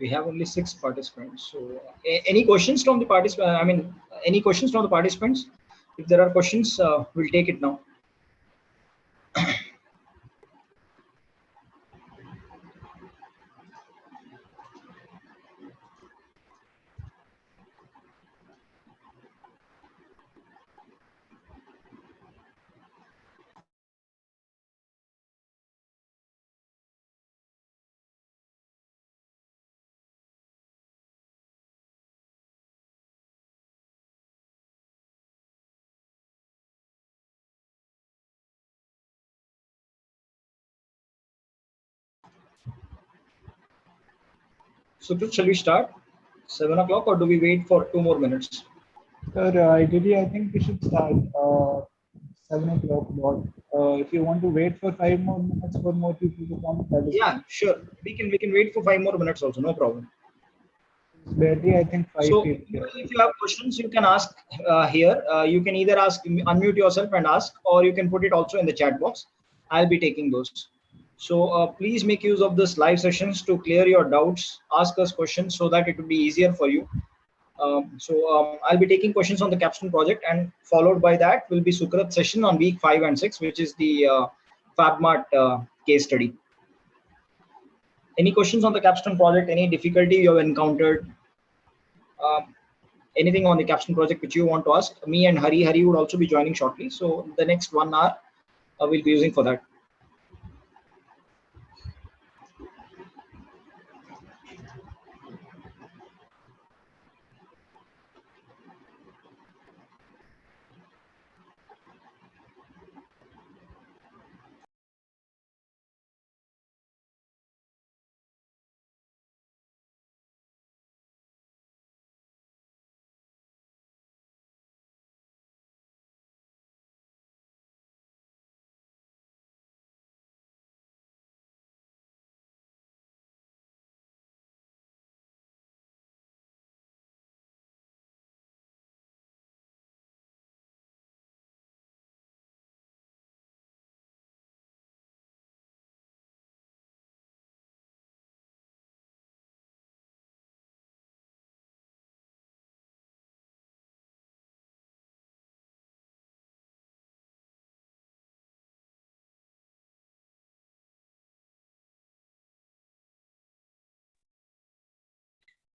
We have only 6 participants. So, any questions from the participants? I mean, any questions from the participants? If there are questions, we'll take it now. So, shall we start 7 o'clock, or do we wait for 2 more minutes? Sir, ideally, I think we should start 7 o'clock. If you want to wait for 5 more minutes for more people to come, that is yeah, sure. We can wait for 5 more minutes also. No problem. barely, I think, 5 So, people. if you have questions, you can ask here. You can either unmute yourself and ask, or you can put it also in the chat box. I'll be taking those. So please make use of this live sessions to clear your doubts, ask us questions so that it will be easier for you. I'll be taking questions on the Capstone project, and followed by that will be Sukrat's session on week 5 and 6, which is the FabMart case study. Any questions on the Capstone project? Any difficulty you have encountered? Anything on the Capstone project which you want to ask? Me and Hari would also be joining shortly. So the next 1 hour we'll be using for that.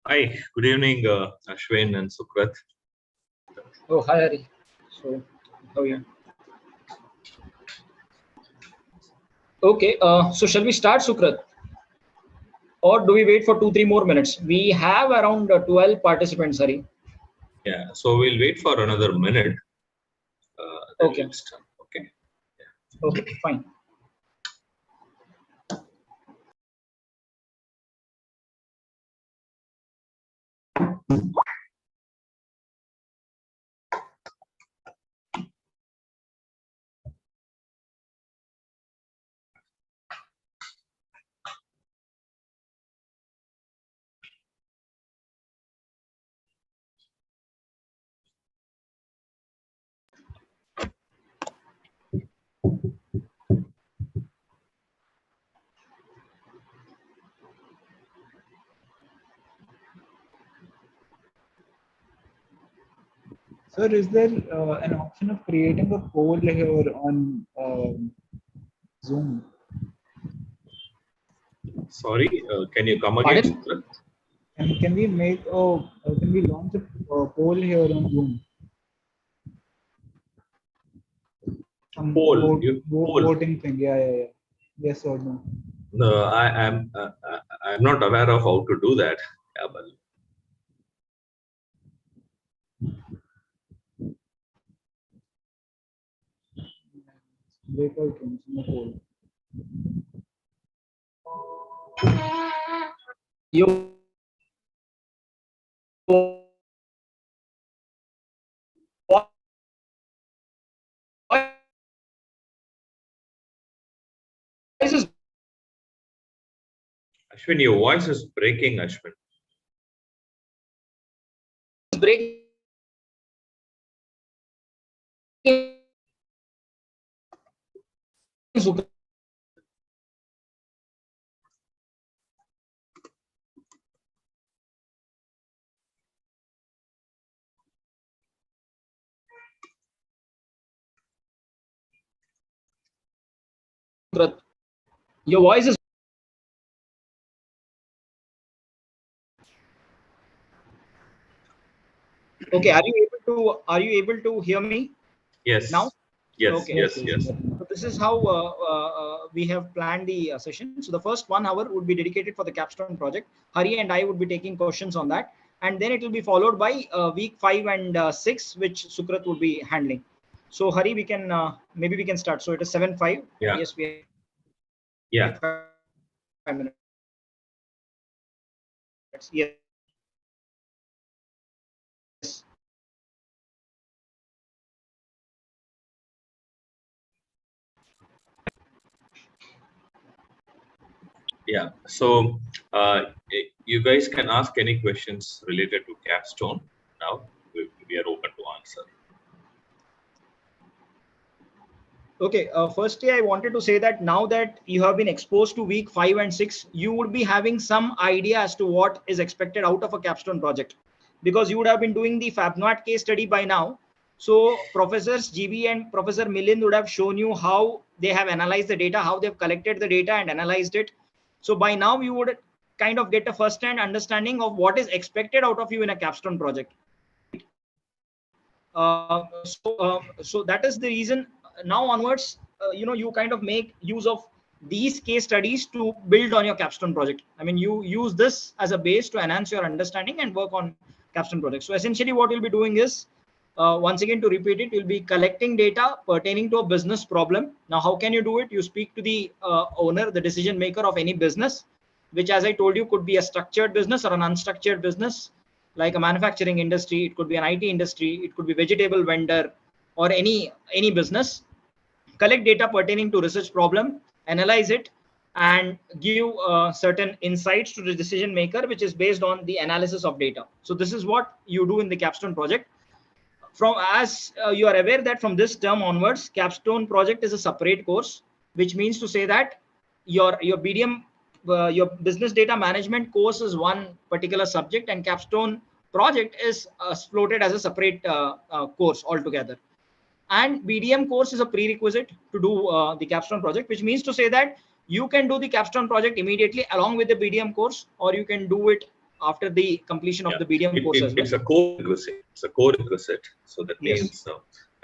Hi, good evening, Ashwin and Sukrat. Oh, hi Hari. So, oh yeah. Okay, so shall we start, Sukrat? Or do we wait for 2-3 more minutes? We have around 12 participants, Hari. Yeah, so we'll wait for another minute. Okay. We'll start. Okay. Yeah. Okay, fine. Sir, is there an option of creating a poll here on Zoom? Sorry, can you come again, Sukrat? Can we make can we launch a poll here on Zoom? Some Poll. Voting thing. Yeah. Yes or no? No, I'm not aware of how to do that. Yeah, but Breakout rooms, no poll. You Ashwin, your voice is breaking, Ashwin. break. Sukrat, your voice is okay. Are you able to hear me now? Yes, yes, Okay. Yes, yes, yes, yes. So this is how we have planned the session. So the first 1 hour would be dedicated for the Capstone project. Hari and I would be taking questions on that, and then it will be followed by week 5 and 6, which Sukrat will be handling. So Hari, we can maybe we can start. So it is 7:05. Yeah, Yes, we have 5 minutes. yeah, Yes. yeah. So you guys can ask any questions related to Capstone now. We are open to answer. Okay, firstly, I wanted to say that now that you have been exposed to week 5 and 6, you would be having some idea as to what is expected out of a capstone project, because you would have been doing the FabNat case study by now. So professors GB and Professor Milind would have shown you how they have analyzed the data, how they've collected the data and analyzed it. So by now you would kind of get a first-hand understanding of what is expected out of you in a capstone project. So that is the reason now onwards, you kind of make use of these case studies to build on your capstone project. I mean, you use this as a base to enhance your understanding and work on capstone projects. So essentially what you'll be doing is, once again, to repeat it, you'll be collecting data pertaining to a business problem. Now, how can you do it? You speak to the owner, the decision maker of any business, which, as I told you, could be a structured business or an unstructured business, like a manufacturing industry. It could be an IT industry. It could be vegetable vendor, or any business. Collect data pertaining to research problem, analyze it, and give certain insights to the decision maker, which is based on the analysis of data. So this is what you do in the Capstone project. From as you are aware that from this term onwards, Capstone project is a separate course, which means to say that your BDM, your business data management course is one particular subject, and Capstone project is floated as a separate course altogether. And BDM course is a prerequisite to do the Capstone project, which means to say that you can do the Capstone project immediately along with the BDM course, or you can do it after the completion of Yeah, the BDM course as well. it's a core requisite. It's a core requisite. So that Yes. means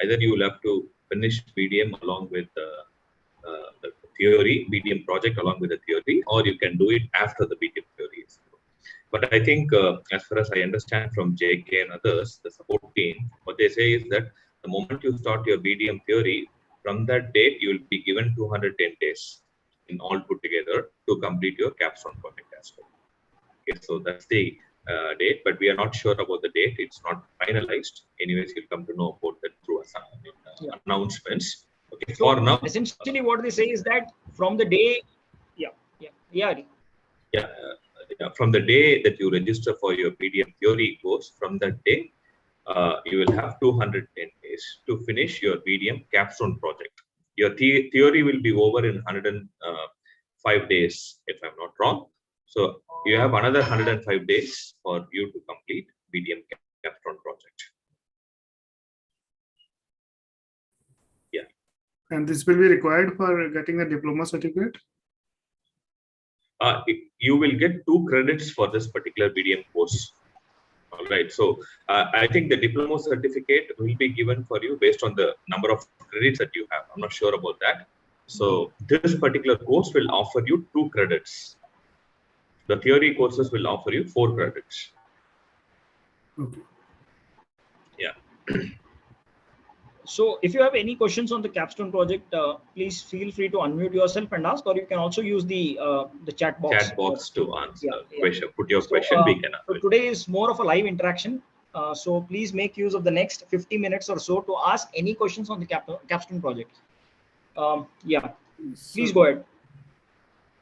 either you will have to finish BDM along with the theory, BDM project along with the theory, or you can do it after the BDM theory. But I think, as far as I understand from JK and others, the support team, what they say is that the moment you start your BDM theory, from that date you will be given 210 days in all put together to complete your capstone project as well. Okay, so that's the date, but we are not sure about the date. It's not finalized. Anyways, you'll come to know about that through announcements. Okay, So for now, essentially, what they say is that from the day, yeah, yeah. yeah, from the day that you register for your PDM theory course, from that day, you will have 210 days to finish your BDM capstone project. Your theory will be over in 105 days, if I'm not wrong. So you have another 105 days for you to complete BDM capstone project. Yeah. And this will be required for getting the diploma certificate? You will get 2 credits for this particular BDM course. All right. So I think the diploma certificate will be given for you based on the number of credits that you have. I'm not sure about that. So this particular course will offer you 2 credits. The theory courses will offer you 4 credits. Okay. Yeah. So if you have any questions on the Capstone project, please feel free to unmute yourself and ask, or you can also use the chat box. Chat box to answer Yeah. question. Put your So, question. We can so answer. today is more of a live interaction. So please make use of the next 50 minutes or so to ask any questions on the Capstone project. Yeah, please go ahead.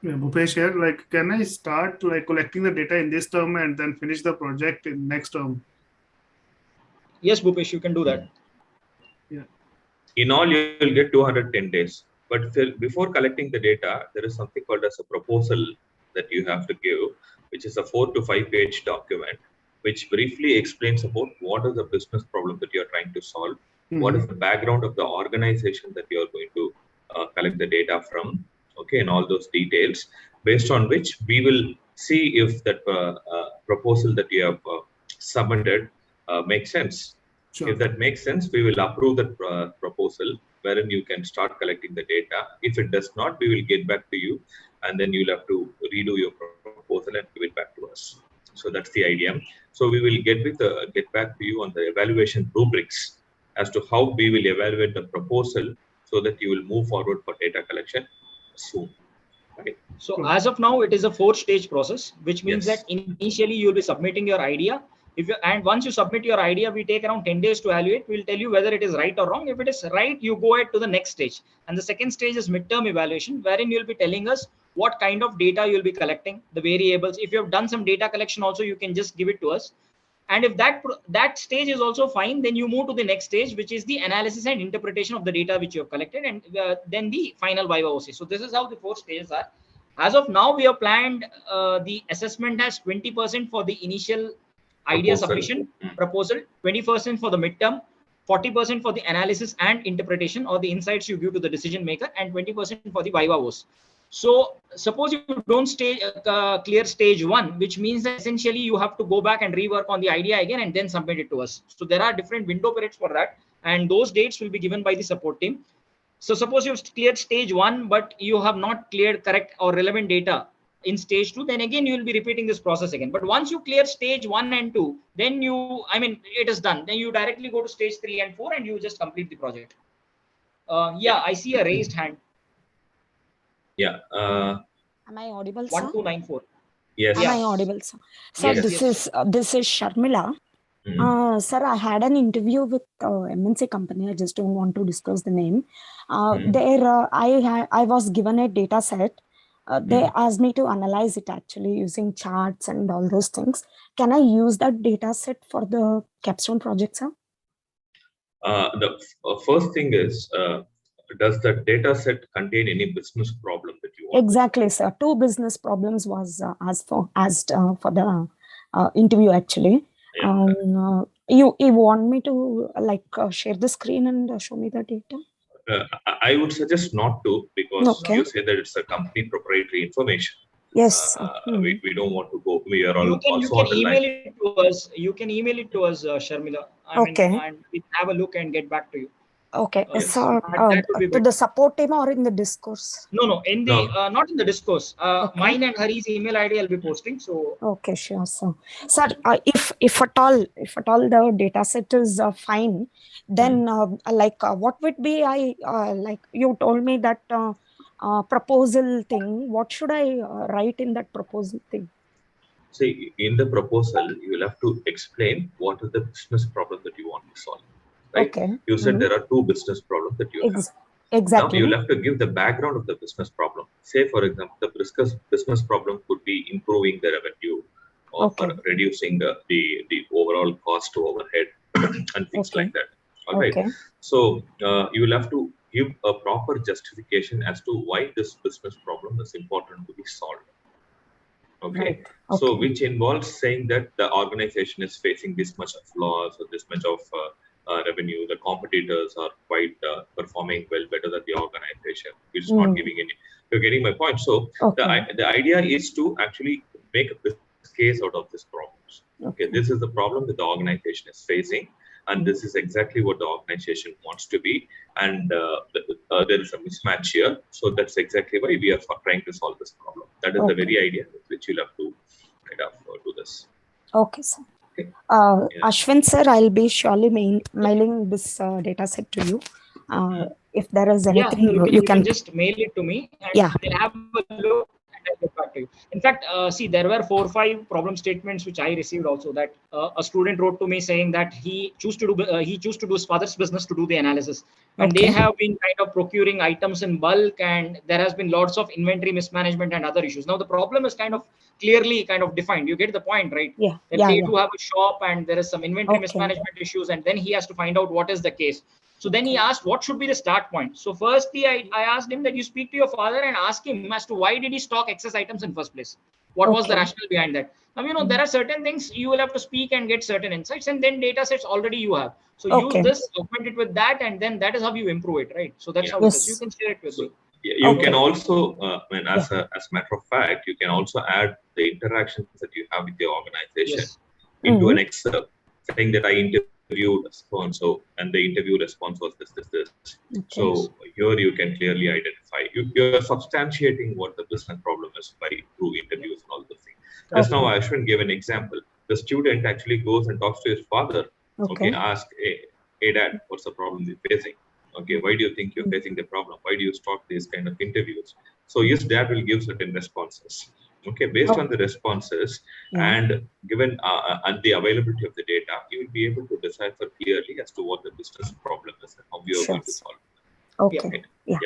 Yeah, Bhupesh here. Like, can I start like collecting the data in this term and then finish the project in next term? Yes, Bhupesh, you can do that. Yeah. In all, you will get 210 days. But before collecting the data, there is something called as a proposal that you have to give, which is a 4 to 5 page document, which briefly explains about what is the business problem that you are trying to solve, what is the background of the organization that you are going to collect the data from, okay, and all those details, based on which we will see if that proposal that you have submitted makes sense. Sure. If that makes sense, we will approve that proposal, wherein you can start collecting the data. If it does not, we will get back to you, and then you'll have to redo your proposal and give it back to us. So that's the idea. So we will get back to you on the evaluation rubrics as to how we will evaluate the proposal, so that you will move forward for data collection soon. Right? So as of now, it is a 4-stage process, which means Yes. that initially you will be submitting your idea. And once you submit your idea, we take around 10 days to evaluate. We'll tell you whether it is right or wrong. If it is right, you go ahead to the next stage. And the second stage is midterm evaluation, wherein you'll be telling us what kind of data you'll be collecting, the variables. If you have done some data collection also, you can just give it to us. And if that stage is also fine, then you move to the next stage, which is the analysis and interpretation of the data which you have collected, and then the final Viva OC. So this is how the 4 stages are. As of now, we have planned the assessment as 20% for the initial idea submission proposal, 20% for the midterm, 40% for the analysis and interpretation or the insights you give to the decision maker, and 20% for the Viva OC. So suppose you don't clear stage 1, which means that essentially you have to go back and rework on the idea again and then submit it to us. So there are different window periods for that, and those dates will be given by the support team. So suppose you've cleared stage 1, but you have not cleared correct or relevant data in stage 2, then again you will be repeating this process again. But once you clear stage 1 and 2, then it is done. Then you directly go to stage 3 and 4 and you just complete the project. Yeah, I see a raised hand. Yeah. Am I audible, sir? 1294. Yes. Am I audible, sir? Sir, Yes, this is Sharmila. Sir, I had an interview with MNC company. I just don't want to discuss the name. There, I was given a data set. They asked me to analyze it actually using charts and all those things. Can I use that data set for the Capstone project, sir? The first thing is, does the data set contain any business problem that you want? Exactly, sir. 2 business problems was asked for the interview actually. Yeah. You want me to share the screen and show me the data? I would suggest not to, because you say that it's a company proprietary information. Yes. We don't want to go. We are all You also can on the email line. it to us. You can email it to us, Sharmila. And we have a look and get back to you. Okay. Yes. So to the support team or in the discourse? No, in the not in the discourse. Okay. Mine and Hari's email ID I'll be posting. So okay, sure. So, sir, if at all the data set is fine, then what would be you told me that proposal thing. What should I write in that proposal thing? See, in the proposal, you will have to explain what is the business problem that you want to solve. Right? Okay. You said there are 2 business problems that you have. Exactly. Now you will have to give the background of the business problem. Say, for example, the business problem could be improving the revenue, or reducing the overall cost to overhead and things like that. All right. So you will have to give a proper justification as to why this business problem is important to be solved. Okay. So which involves saying that the organization is facing this much of loss or this much of revenue. The competitors are quite performing well, better than the organization, which is not giving any. You're getting my point. So the idea is to actually make a business case out of this problems. Okay, this is the problem that the organization is facing, and this is exactly what the organization wants to be, and there is a mismatch here. So that's exactly why we are trying to solve this problem. That is the very idea with which you'll have to kind of do this. Okay, sir. Ashwin sir, I'll be surely mailing this data set to you. If there is anything, you can just mail it to me, and I'll have a look and I'll get back to you. In fact, see, there were 4 or 5 problem statements which I received also, that a student wrote to me saying that he chose to do his father's business to do the analysis, and they have been kind of procuring items in bulk, and there has been lots of inventory mismanagement and other issues. Now the problem is kind of clearly defined. You get the point, right? They do have a shop and there is some inventory mismanagement issues, and then he has to find out what is the case. So then he asked what should be the start point. So firstly, I asked him that you speak to your father and ask him as to why did he stock excess items in first place? What was the rationale behind that? Now, there are certain things you will have to speak and get certain insights, and then data sets already you have. So use this, augment it with that, and then that is how you improve it, right? So that's how it is. You can share it with me. You Okay. can also, as a matter of fact, you can also add the interactions that you have with your organization Yes. into an Excel, saying that I interviewed so and so, and the interview response was this. Okay. So here you can clearly identify. You're substantiating what the business problem is by through interviews and all those things. Just now, Ashwin gave an example. The student actually goes and talks to his father. Okay, ask, hey dad, what's the problem you're facing? Okay, why do you think you're facing the problem? Why do you start these kind of interviews? So yes, dad will give certain responses. Okay, based on the responses and given and the availability of the data, you will be able to decipher clearly as to what the business problem is and how you are going to solve it. Okay. Yeah.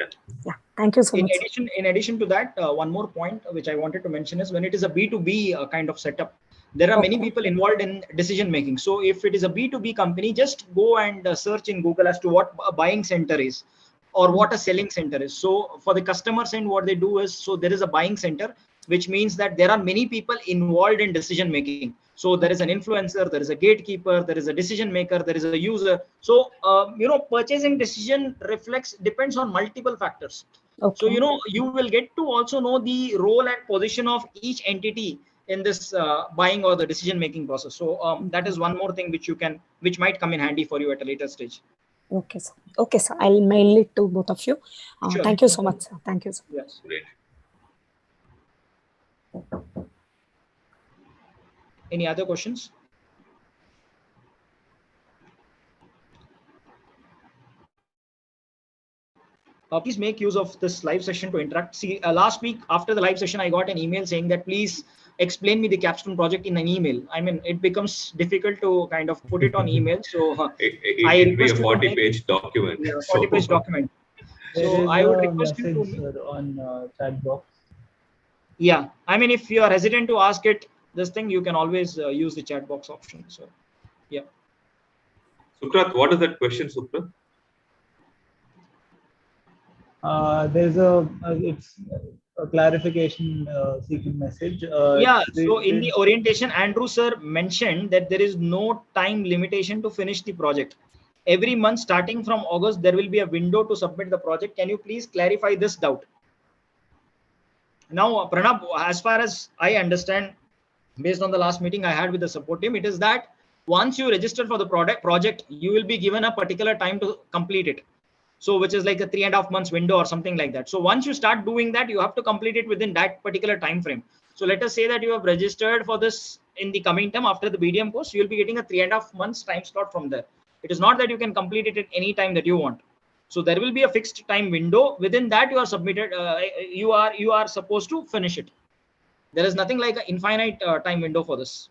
Thank you so much. In addition to that, one more point which I wanted to mention is when it is a B2B kind of setup, there are many people involved in decision making. So if it is a B2B company, just go and search in Google as to what a buying center is or what a selling center is. So for the customers end, what they do is, so there is a buying center, which means that there are many people involved in decision making. So there is an influencer, there is a gatekeeper, there is a decision maker, there is a user. So purchasing decision depends on multiple factors. So you will get to also know the role and position of each entity in this buying or the decision making process. So that is one more thing which might come in handy for you at a later stage. Okay, sir. I'll mail it to both of you. Sure. Thank you so much, sir. Thank you, sir. Yes. Great. Any other questions? Please make use of this live session to interact. See, last week after the live session, I got an email saying that please explain me the Capstone project in an email. I mean, it becomes difficult to kind of put it on email. So it will be a 40-page document. Yeah, 40-page document. So I would request you to sir, on chat box. Yeah, I mean, if you are hesitant to ask it this thing, you can always use the chat box option. So yeah. Sukrat, what is that question, Sukrat? There's it's a clarification seeking message. So in the orientation, Andrew sir mentioned that there is no time limitation to finish the project. Every month starting from August, there will be a window to submit the project. Can you please clarify this doubt? Now, Pranab, as far as I understand, based on the last meeting I had with the support team, it is that once you register for the project, you will be given a particular time to complete it. So which is like a 3.5 months window or something like that. So once you start doing that, you have to complete it within that particular time frame. So let us say that you have registered for this in the coming term after the BDM course, you will be getting a 3.5 months time slot from there. It is not that you can complete it at any time that you want. So there will be a fixed time window. Within that, you are submitted. You are supposed to finish it. There is nothing like an infinite time window for this.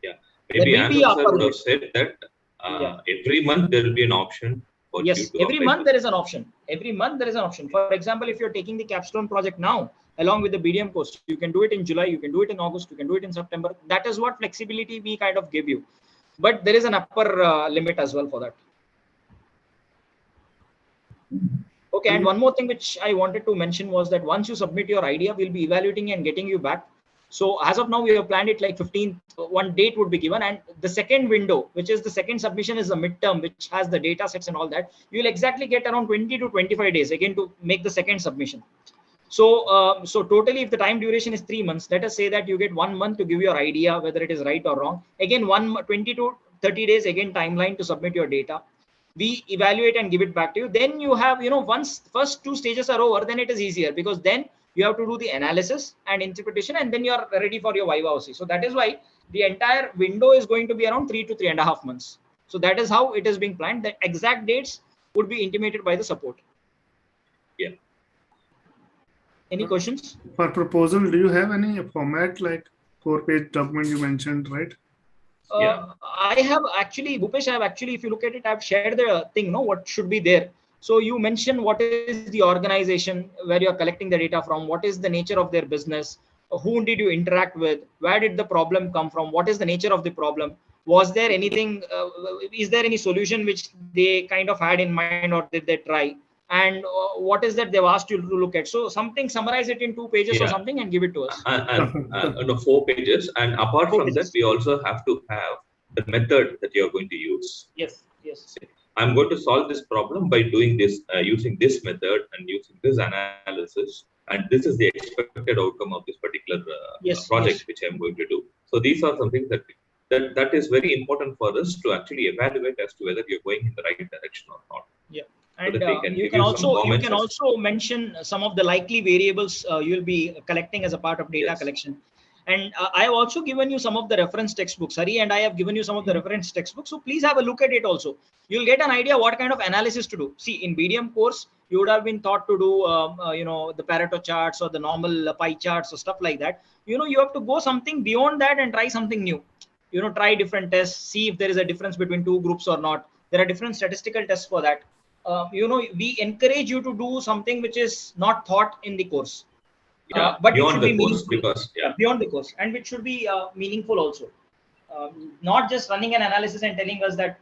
Yeah, maybe Andrew sir would have said that every month there will be an option. Yes, every month there is an option. Every month there is an option. For example, if you're taking the Capstone project now, along with the BDM course, you can do it in July, you can do it in August, you can do it in September. That is what flexibility we kind of give you. But there is an upper limit as well for that. Okay, and one more thing which I wanted to mention was that once you submit your idea, we'll be evaluating and getting you back. So as of now, we have planned it like 15th, one date would be given. And the second window, which is the second submission, is the midterm, which has the data sets and all that. You'll exactly get around 20 to 25 days again to make the second submission. So, so totally, if the time duration is 3 months, let us say that you get 1 month to give your idea whether it is right or wrong. Again, 20 to 30 days again timeline to submit your data. We evaluate and give it back to you. Then you have, once first 2 stages are over, then it is easier because then you have to do the analysis and interpretation, and then you are ready for your Viva OC. So that is why the entire window is going to be around 3 to 3.5 months. So that is how it is being planned. The exact dates would be intimated by the support. Yeah. Any questions? For proposal, do you have any format like 4-page document you mentioned, right? I have actually, Bhupesh, if you look at it, I've shared the thing, what should be there. So you mentioned what is the organization where you're collecting the data from, what is the nature of their business, whom did you interact with, where did the problem come from, what is the nature of the problem, was there anything, is there any solution which they kind of had in mind or did they try, and what is that they've asked you to look at. So something, summarize it in 2 pages or something and give it to us. And 4 pages. And apart from that, we also have to have the method that you're going to use. Yes. I'm going to solve this problem by doing this, using this method and using this analysis, and this is the expected outcome of this particular project which I'm going to do. So these are some things that is very important for us to actually evaluate as to whether you're going in the right direction or not. Yeah. So And you can also mention some of the likely variables you'll be collecting as a part of data collection. And I have also given you some of the reference textbooks. Hari and I have given you some of the reference textbooks. So please have a look at it also. You'll get an idea what kind of analysis to do. See, in BDM course, you would have been taught to do, the Pareto charts or the normal pie charts or stuff like that. You have to go something beyond that and try something new. Try different tests, see if there is a difference between two groups or not. There are different statistical tests for that. We encourage you to do something which is not taught in the course. But it should be meaningful beyond the course, and which should be meaningful also. Not just running an analysis and telling us that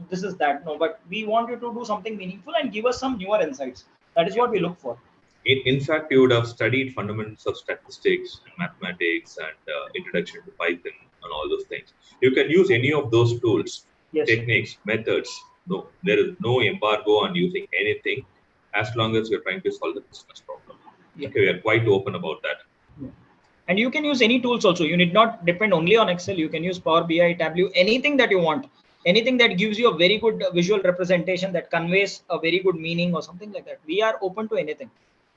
this is that. No, but we want you to do something meaningful and give us some newer insights. That is what we look for. In fact, you would have studied fundamentals of statistics and mathematics and introduction to Python and all those things. You can use any of those tools, techniques, methods. No, there is no embargo on using anything as long as you're trying to solve the business problem. Okay, we are quite open about that. And you can use any tools also. You need not depend only on Excel. You can use Power BI, Tableau, anything that you want. Anything that gives you a very good visual representation that conveys a very good meaning or something like that. We are open to anything.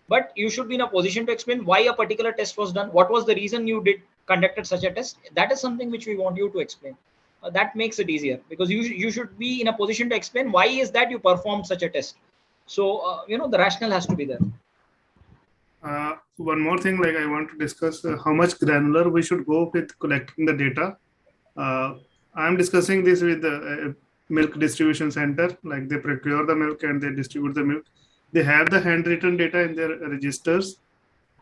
But you should be in a position to explain why a particular test was done. What was the reason you conducted such a test? That is something which we want you to explain. That makes it easier, because you should be in a position to explain why is that you performed such a test. So, the rationale has to be there. One more thing, I want to discuss how much granular we should go with collecting the data. I'm discussing this with the milk distribution center. They procure the milk and they distribute the milk. They have the handwritten data in their registers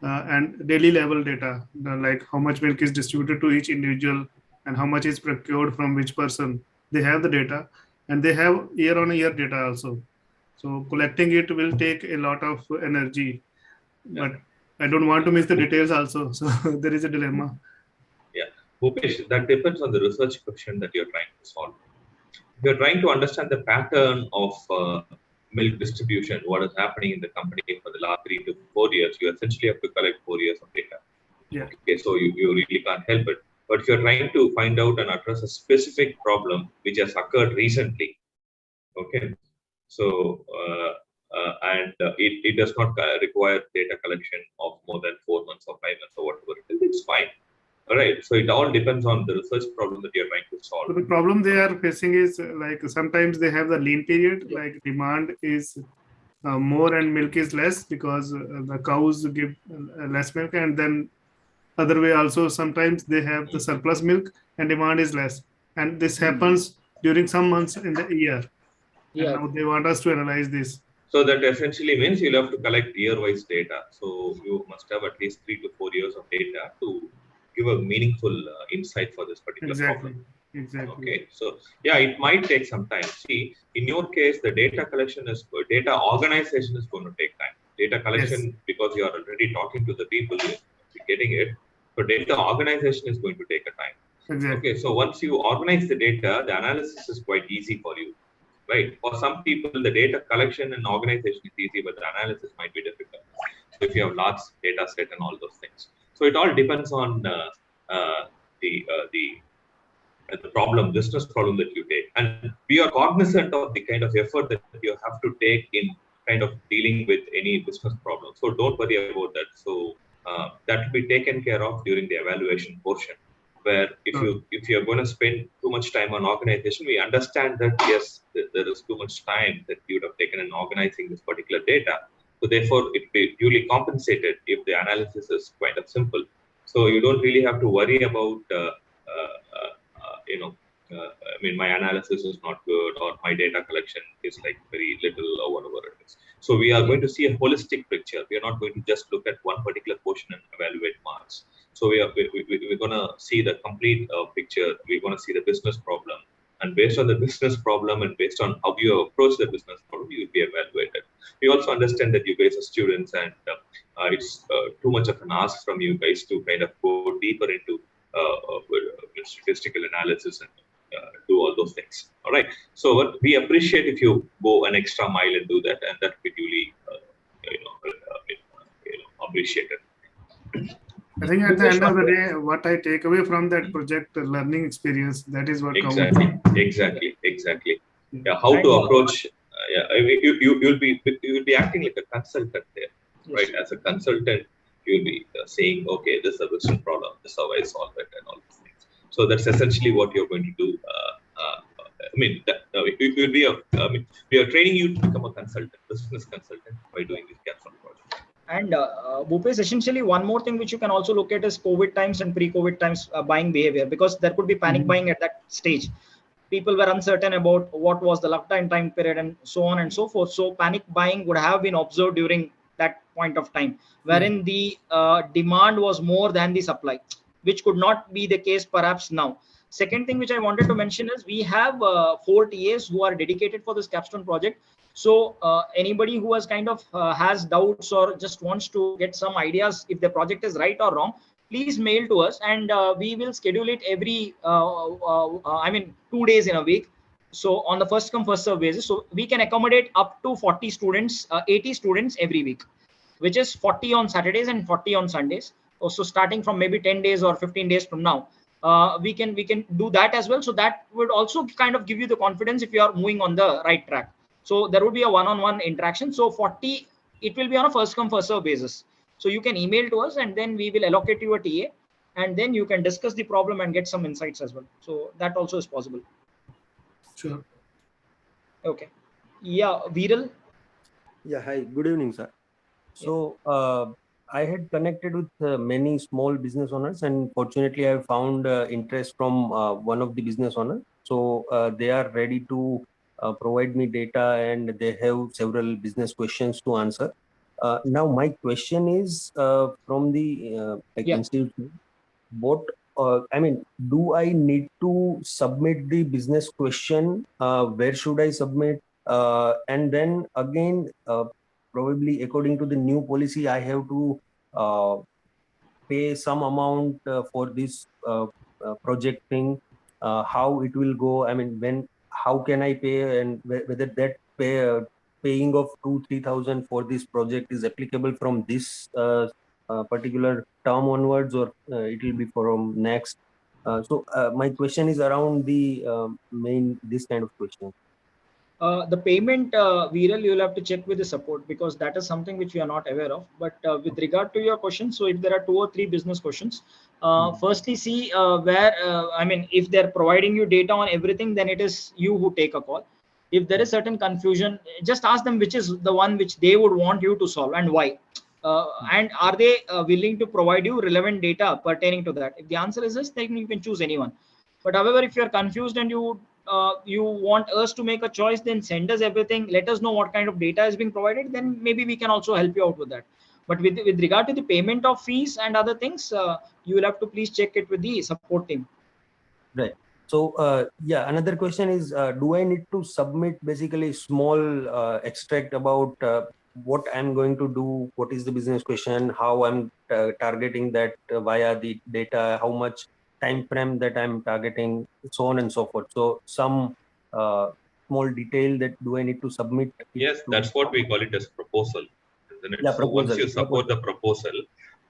and daily level data, like how much milk is distributed to each individual and how much is procured from which person. They have the data, and they have year-on-year data also. So collecting it will take a lot of energy. But I don't want to miss the details also. So there is a dilemma. Yeah. Bhupesh, that depends on the research question that you're trying to solve. If you're trying to understand the pattern of milk distribution, what is happening in the company for the last 3 to 4 years, you essentially have to collect 4 years of data. Yeah. Okay, so you really can't help it. But if you're trying to find out and address a specific problem which has occurred recently, okay, so it does not require data collection of more than 4 months or 5 months or whatever it is, it's fine. All right. So it all depends on the research problem that you're trying to solve. So the problem they are facing is sometimes they have the lean period, demand is more and milk is less because the cows give less milk, and then other way also sometimes they have the surplus milk and demand is less, and this happens during some months in the year. And now they want us to analyze this. So that essentially means you'll have to collect year-wise data. So you must have at least 3 to 4 years of data to give a meaningful insight for this particular problem. Exactly. Okay. So yeah, it might take some time. See, in your case, the data data organization is going to take time. Data collection, because you are already talking to the people, you're getting it. So data organization is going to take a time. Exactly. Okay. So once you organize the data, the analysis is quite easy for you. Right. For some people, the data collection and organization is easy, but the analysis might be difficult. So if you have large data set and all those things. So it all depends on the business problem that you take. And we are cognizant of the kind of effort that you have to take in kind of dealing with any business problem. So don't worry about that. So that will be taken care of during the evaluation portion. Where if you're going to spend too much time on organization, we understand that yes, there is too much time that you would have taken in organizing this particular data. So therefore, it will be duly compensated if the analysis is quite simple. So you don't really have to worry about my analysis is not good or my data collection is very little or whatever it is. So we are going to see a holistic picture. We are not going to just look at one particular portion and evaluate marks. So we're going to see the complete picture. We're going to see the business problem. And based on the business problem and based on how you approach the business problem, you will be evaluated. We also understand that you guys are students and it's too much of an ask from you guys to kind of go deeper into statistical analysis and do all those things. All right. So we appreciate if you go an extra mile and do that, and that we duly appreciated. I think at the end of the day, what I take away from that project learning experience, that is what counts. Exactly. Yeah, how to approach. You'll be acting like a consultant there, right? As a consultant, you'll be saying, okay, this is a business problem, this is how I solve it, and all these things. So that's essentially what you're going to do. We are training you to become a consultant, business consultant, by doing this Capstone project. And Bhupesh, essentially one more thing which you can also look at is COVID times and pre-COVID times buying behavior, because there could be panic buying at that stage. People were uncertain about what was the lockdown time period and so on and so forth. So panic buying would have been observed during that point of time, wherein the demand was more than the supply, which could not be the case perhaps now. Second thing which I wanted to mention is we have 4 TAs who are dedicated for this Capstone project. So anybody who has kind of has doubts or just wants to get some ideas if the project is right or wrong, please mail to us, and we will schedule it every 2 days in a week. So on the first come first serve basis, so we can accommodate up to 40 students, 80 students every week, which is 40 on Saturdays and 40 on Sundays. So starting from maybe 10 days or 15 days from now, we can do that as well. So that would also kind of give you the confidence if you are moving on the right track. So there would be a one-on-one interaction. So 40, it will be on a first come first serve basis. So you can email to us, and then we will allocate you a TA, and then you can discuss the problem and get some insights as well. So that also is possible. Sure. Okay. Yeah, Viral. Yeah, hi. Good evening, sir. So I had connected with many small business owners, and fortunately, I found interest from one of the business owners. So they are ready to provide me data, and they have several business questions to answer. Now, my question is from the institution. What do I need to submit the business question? Where should I submit? And then again, probably according to the new policy, I have to pay some amount for this project thing. How it will go? I mean, how can I pay, and whether that paying of 2,000-3,000 for this project is applicable from this particular term onwards, or it will be from next. So my question is around the this kind of question. The payment, Viral, you'll have to check with the support, because that is something which we are not aware of. But with regard to your question, so if there are 2 or 3 business questions, firstly see if they're providing you data on everything, then it is you who take a call. If there is certain confusion, just ask them which is the one which they would want you to solve and why. And are they willing to provide you relevant data pertaining to that? If the answer is yes, then you can choose anyone. But however, if you're confused and you want us to make a choice, then send us everything. Let us know what kind of data is being provided. Then maybe we can also help you out with that. But with regard to the payment of fees and other things, you will have to please check it with the support team. Right. So another question is, do I need to submit basically small extract about what I'm going to do, what is the business question, how I'm targeting that via the data, how much time frame that I'm targeting, so on and so forth. So some small detail that do I need to submit? Yes, that's what we call it as proposal, isn't it? So once you support the proposal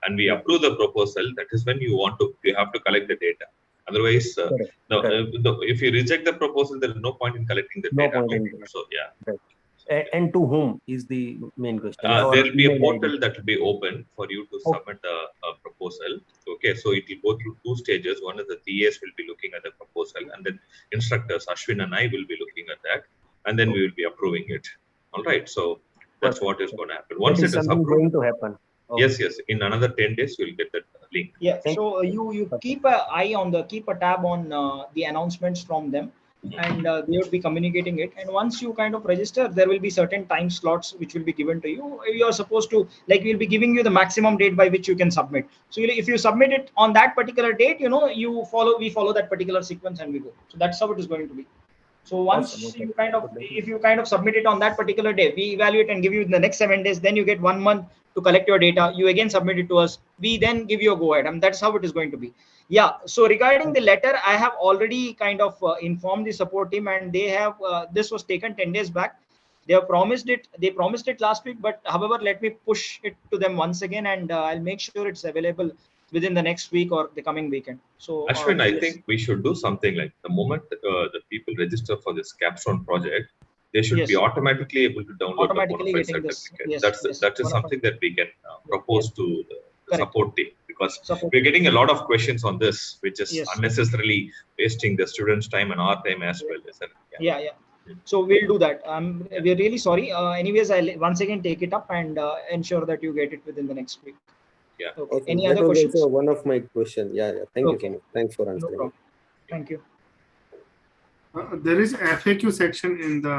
and we approve the proposal, that is when you have to collect the data. Otherwise, if you reject the proposal, there is no point in collecting the data. So yeah. Right. And to whom is the main question? There will be a portal that will be open for you to submit a proposal. Okay, so it will go through 2 stages. One is the TAs will be looking at the proposal, and then instructors, Ashwin and I, will be looking at that, and then we will be approving it. All right, so that's what is going to happen. Once it is approved, going to happen. Yes. In another 10 days, you'll get that link. Yeah. So you keep a tab on the announcements from them, and they would be communicating it. And once you kind of register, there will be certain time slots which will be given to you. You are supposed to, we'll be giving you the maximum date by which you can submit. So if you submit it on that particular date, we follow that particular sequence and we go. So that's how it is going to be. So once if you kind of submit it on that particular day, we evaluate and give you the next 7 days, then you get 1 month to collect your data. You again submit it to us. We then give you a go ahead, and that's how it is going to be. Yeah. So regarding the letter, I have already kind of informed the support team, and they have this was taken 10 days back. They have promised it. They promised it last week, but however, let me push it to them once again, and I'll make sure it's available within the next week or the coming weekend. So Ashwin, I yes. think we should do something like the moment the people register for this Capstone project, they should Yes. be automatically able to download Automatically the bona fide getting this. certificate. Yes, That is bona something fide. that we can propose to the Correct. support team, because Support we're team. getting a lot of questions on this, which is Yes. unnecessarily wasting the students' time and our time as well, isn't it? Yeah. So we'll do that. We're really sorry. Anyways, I'll once again take it up and ensure that you get it within the next week. Yeah. Okay. Awesome. Any That other was questions? also one of my questions. Yeah. Thank you so Okay. much. Thanks for No answering. problem. Thank you. There is FAQ section in the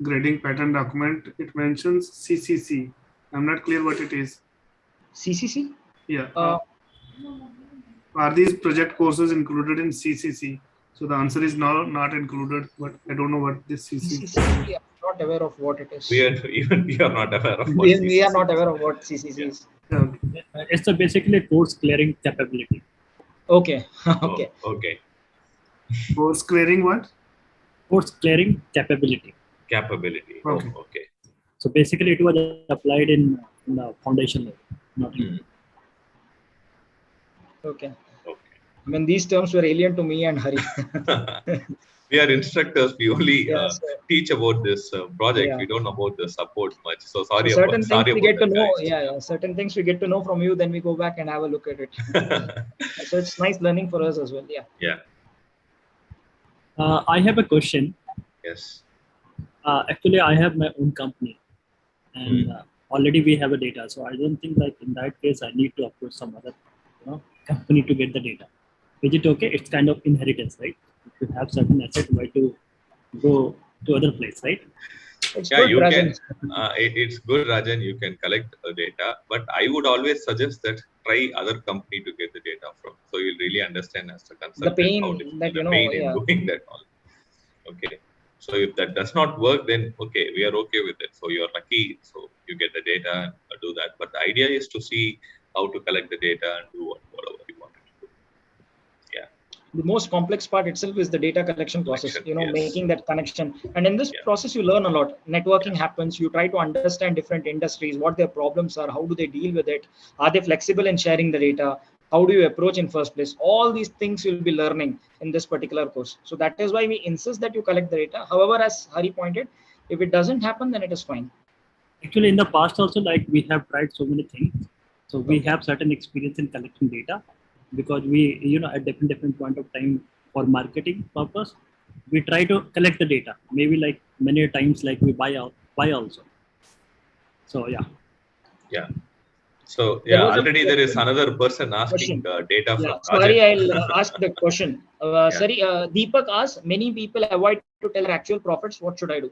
grading pattern document. It mentions CCC. I'm not clear what it is. CCC? Yeah. Are these project courses included in CCC? So the answer is no, not included, but I don't know what this CCC is. CCC, I'm not aware of what it is. We are not aware of what We are CCC not is. aware of what CCC is. Yeah. It's basically a course clearing capability. Okay. Okay. Oh, okay. Course clearing what? Course clearing capability. Capability. Okay. Oh, okay. So basically, it was applied in the foundation level, not in. Okay. Okay. I mean, these terms were alien to me and Hari. We are instructors. We only Yes. teach about this project. Yeah. We don't know about the support much. So sorry So certain about, things we get to that, know. guys. Yeah. Certain things we get to know from you. Then we go back and have a look at it. So it's nice learning for us as well. Yeah. Yeah. I have a question. Yes. Actually, I have my own company, and already we have a data. So I don't think like in that case I need to approach some other, company to get the data. Is it okay? It's kind of inheritance, right? If you have certain asset, why to go to other place, right? It's Yeah, good, you Rajan. can. It's good, Rajan. You can collect data, but I would always suggest that try other company to get the data from. So you'll really understand as a consultant pain how that, the pain in doing that all. Okay. So if that does not work, then okay, we are okay with it. So you're lucky. So you get the data and do that. But the idea is to see how to collect the data and do whatever you want to do. Yeah. The most complex part itself is the data collection process, Yes. making that connection. And in this process, you learn a lot. Networking happens. You try to understand different industries, what their problems are, how do they deal with it? Are they flexible in sharing the data? How do you approach in first place? All these things you'll be learning in this particular course. So that is why we insist that you collect the data. However, as Hari pointed, if it doesn't happen, then it is fine. Actually, in the past also, like we have tried so many things. So we have certain experience in collecting data, because we, at different point of time for marketing purpose, we try to collect the data. Maybe like many times, like we buy also. So yeah. Yeah. So yeah, already there is another person asking data from. Sorry, I'll ask the question. Sorry, Deepak asks, many people avoid to tell actual profits. What should I do?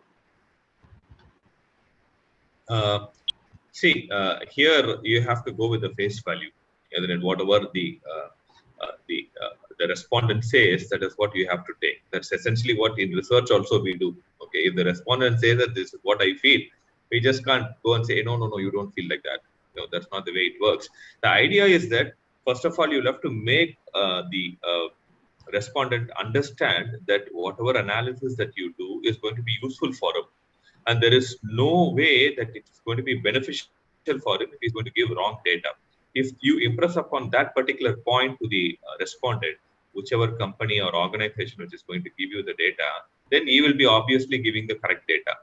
See, here you have to go with the face value. Whatever the respondent says, that is what you have to take. That's essentially what in research also we do. Okay, if the respondent says that this is what I feel, we just can't go and say, no, you don't feel like that. No, that's not the way it works. The idea is that, first of all, you'll have to make the respondent understand that whatever analysis that you do is going to be useful for him. And there is no way that it's going to be beneficial for him if he's going to give wrong data. If you impress upon that particular point to the respondent, whichever company or organization which is going to give you the data, then he will be obviously giving the correct data.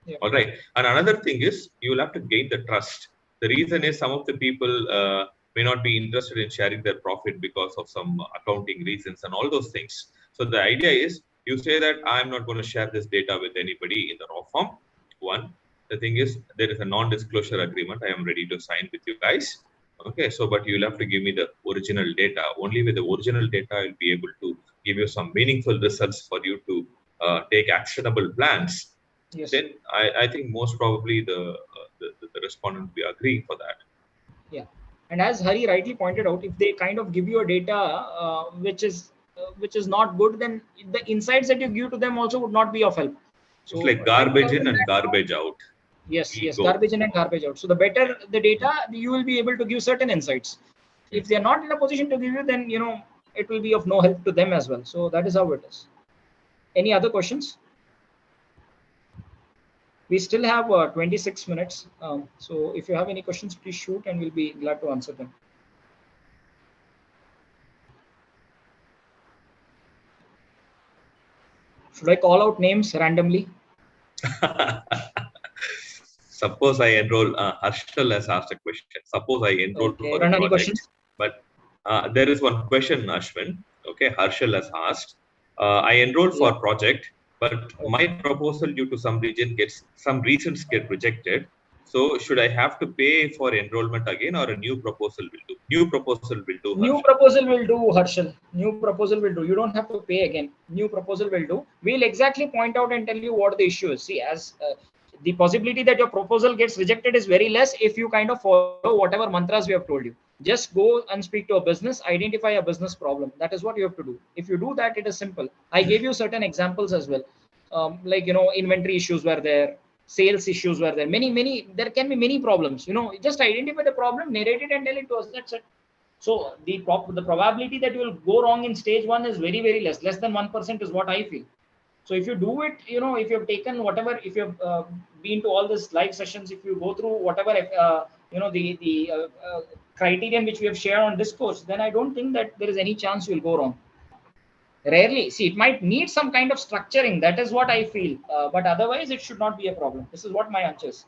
Yeah. All right. And another thing is, you will have to gain the trust. The reason is some of the people may not be interested in sharing their profit because of some accounting reasons and all those things. So the idea is, you say that I'm not going to share this data with anybody in the raw form. One, the thing is, there is a non-disclosure agreement. I am ready to sign with you guys. Okay, so but you'll have to give me the original data. Only with the original data, I'll be able to give you some meaningful results for you to take actionable plans. Yes. Then I think most probably the respondent will agree for that. Yeah, and as Hari rightly pointed out, if they kind of give you a data which is not good, then the insights that you give to them also would not be of help. So it's like garbage in and garbage out. Yes, yes, go. garbage in and garbage out. So the better the data, you will be able to give certain insights. If they are not in a position to give you, then it will be of no help to them as well. So that is how it is. Any other questions? We still have 26 minutes. So if you have any questions, please shoot and we'll be glad to answer them. Should I call out names randomly? Suppose I enroll, Harshal has asked a question. Suppose I enroll for a Any project, questions? but there is one question, Ashwin. Okay, Harshal has asked. I enrolled for a project, but my proposal due to some reasons get rejected. So should I have to pay for enrollment again, or a new proposal will do? New proposal will do. New Harshal. proposal will do, Harshal. New proposal will do. You don't have to pay again. New proposal will do. We'll exactly point out and tell you what the issue is. See, as the possibility that your proposal gets rejected is very less if you kind of follow whatever mantras we have told you. Just go and speak to a business, identify a business problem. That is what you have to do. If you do that, it is simple. I gave you certain examples as well. Like, inventory issues were there, sales issues were there. There can be many problems. Just identify the problem, narrate it and tell it to us. That's it. So the probability that you will go wrong in stage one is very, very less than 1% is what I feel. So if you do it, if you have taken whatever, if you have been to all these live sessions, if you go through whatever, the criterion which we have shared on discourse, then I don't think that there is any chance you will go wrong. Rarely. See, it might need some kind of structuring. That is what I feel. But otherwise, it should not be a problem. This is what my answer is.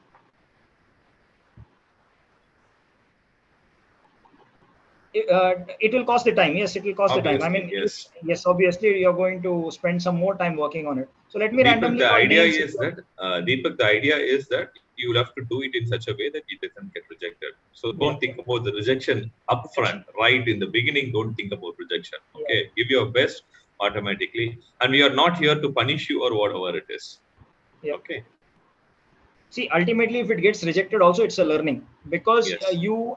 It will cost the time. Yes, it will cost Obviously, the time. I mean, yes, obviously, you're going to spend some more time working on it. So let me Deepak, randomly. the idea is that Deepak, the idea is that you will have to do it in such a way that it doesn't get rejected. So don't think about the rejection upfront, right in the beginning. Don't think about rejection. Okay, give your best automatically, and we are not here to punish you or whatever it is. Okay. See, ultimately, if it gets rejected, also it's a learning, because you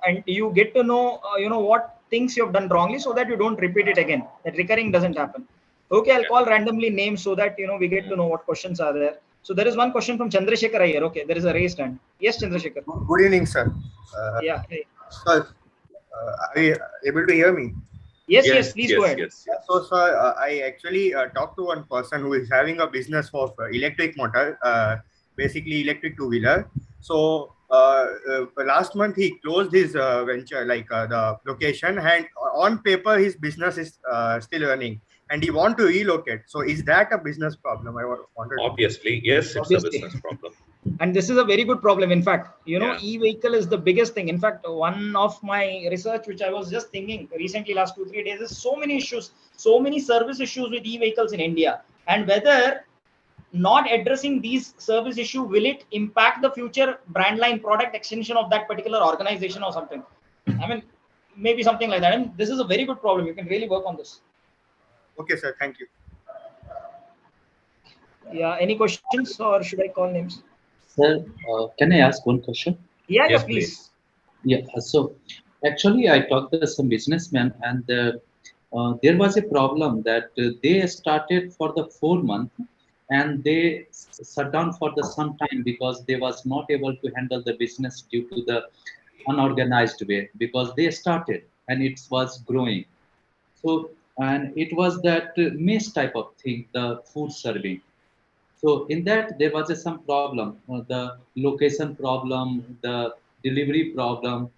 get to know what things you have done wrongly, so that you don't repeat it again. That recurring doesn't happen. Okay, I'll call randomly names so that we get to know what questions are there. So there is one question from Chandrasekhar here. Okay, there is a raised hand. Yes, Chandrasekhar. Good evening, sir. Hey. Sir, are you able to hear me? Yes, please go ahead. Yes. So, sir, I actually talked to one person who is having a business for electric motor, basically electric two-wheeler. So last month he closed his venture, like the location, and on paper his business is still earning, and he want to relocate. So is that a business problem? I wondered. Obviously, yes, it's a business problem. And this is a very good problem. In fact, e-vehicle is the biggest thing. In fact, one of my research, which I was just thinking recently, last 2-3 days, is so many issues, so many service issues with e-vehicles in India, and whether not addressing these service issue, will it impact the future brand line product extension of that particular organization or something? I mean, maybe something like that. I mean, this is a very good problem. You can really work on this. Okay, sir. Thank you. Yeah. Any questions, or should I call names? Sir, can I ask one question? Yes, please. Yeah. So actually, I talked to some businessmen, and there was a problem that they started for the 4 months. And they shut down for some time because they was not able to handle the business due to the unorganized way, because they started and it was growing. So, and it was that mess type of thing, the food serving. So in that there was some problem, the location problem, the delivery problem,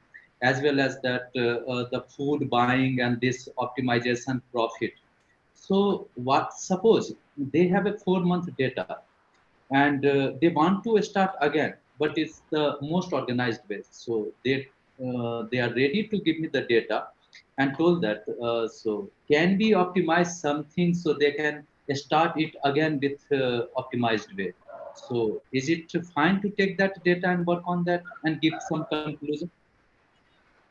as well as that the food buying and this optimization profit. So suppose they have a 4-month data and they want to start again, but it's the most organized way. So they are ready to give me the data and told that, so can we optimize something so they can start it again with optimized way. So is it fine to take that data and work on that and give some conclusion?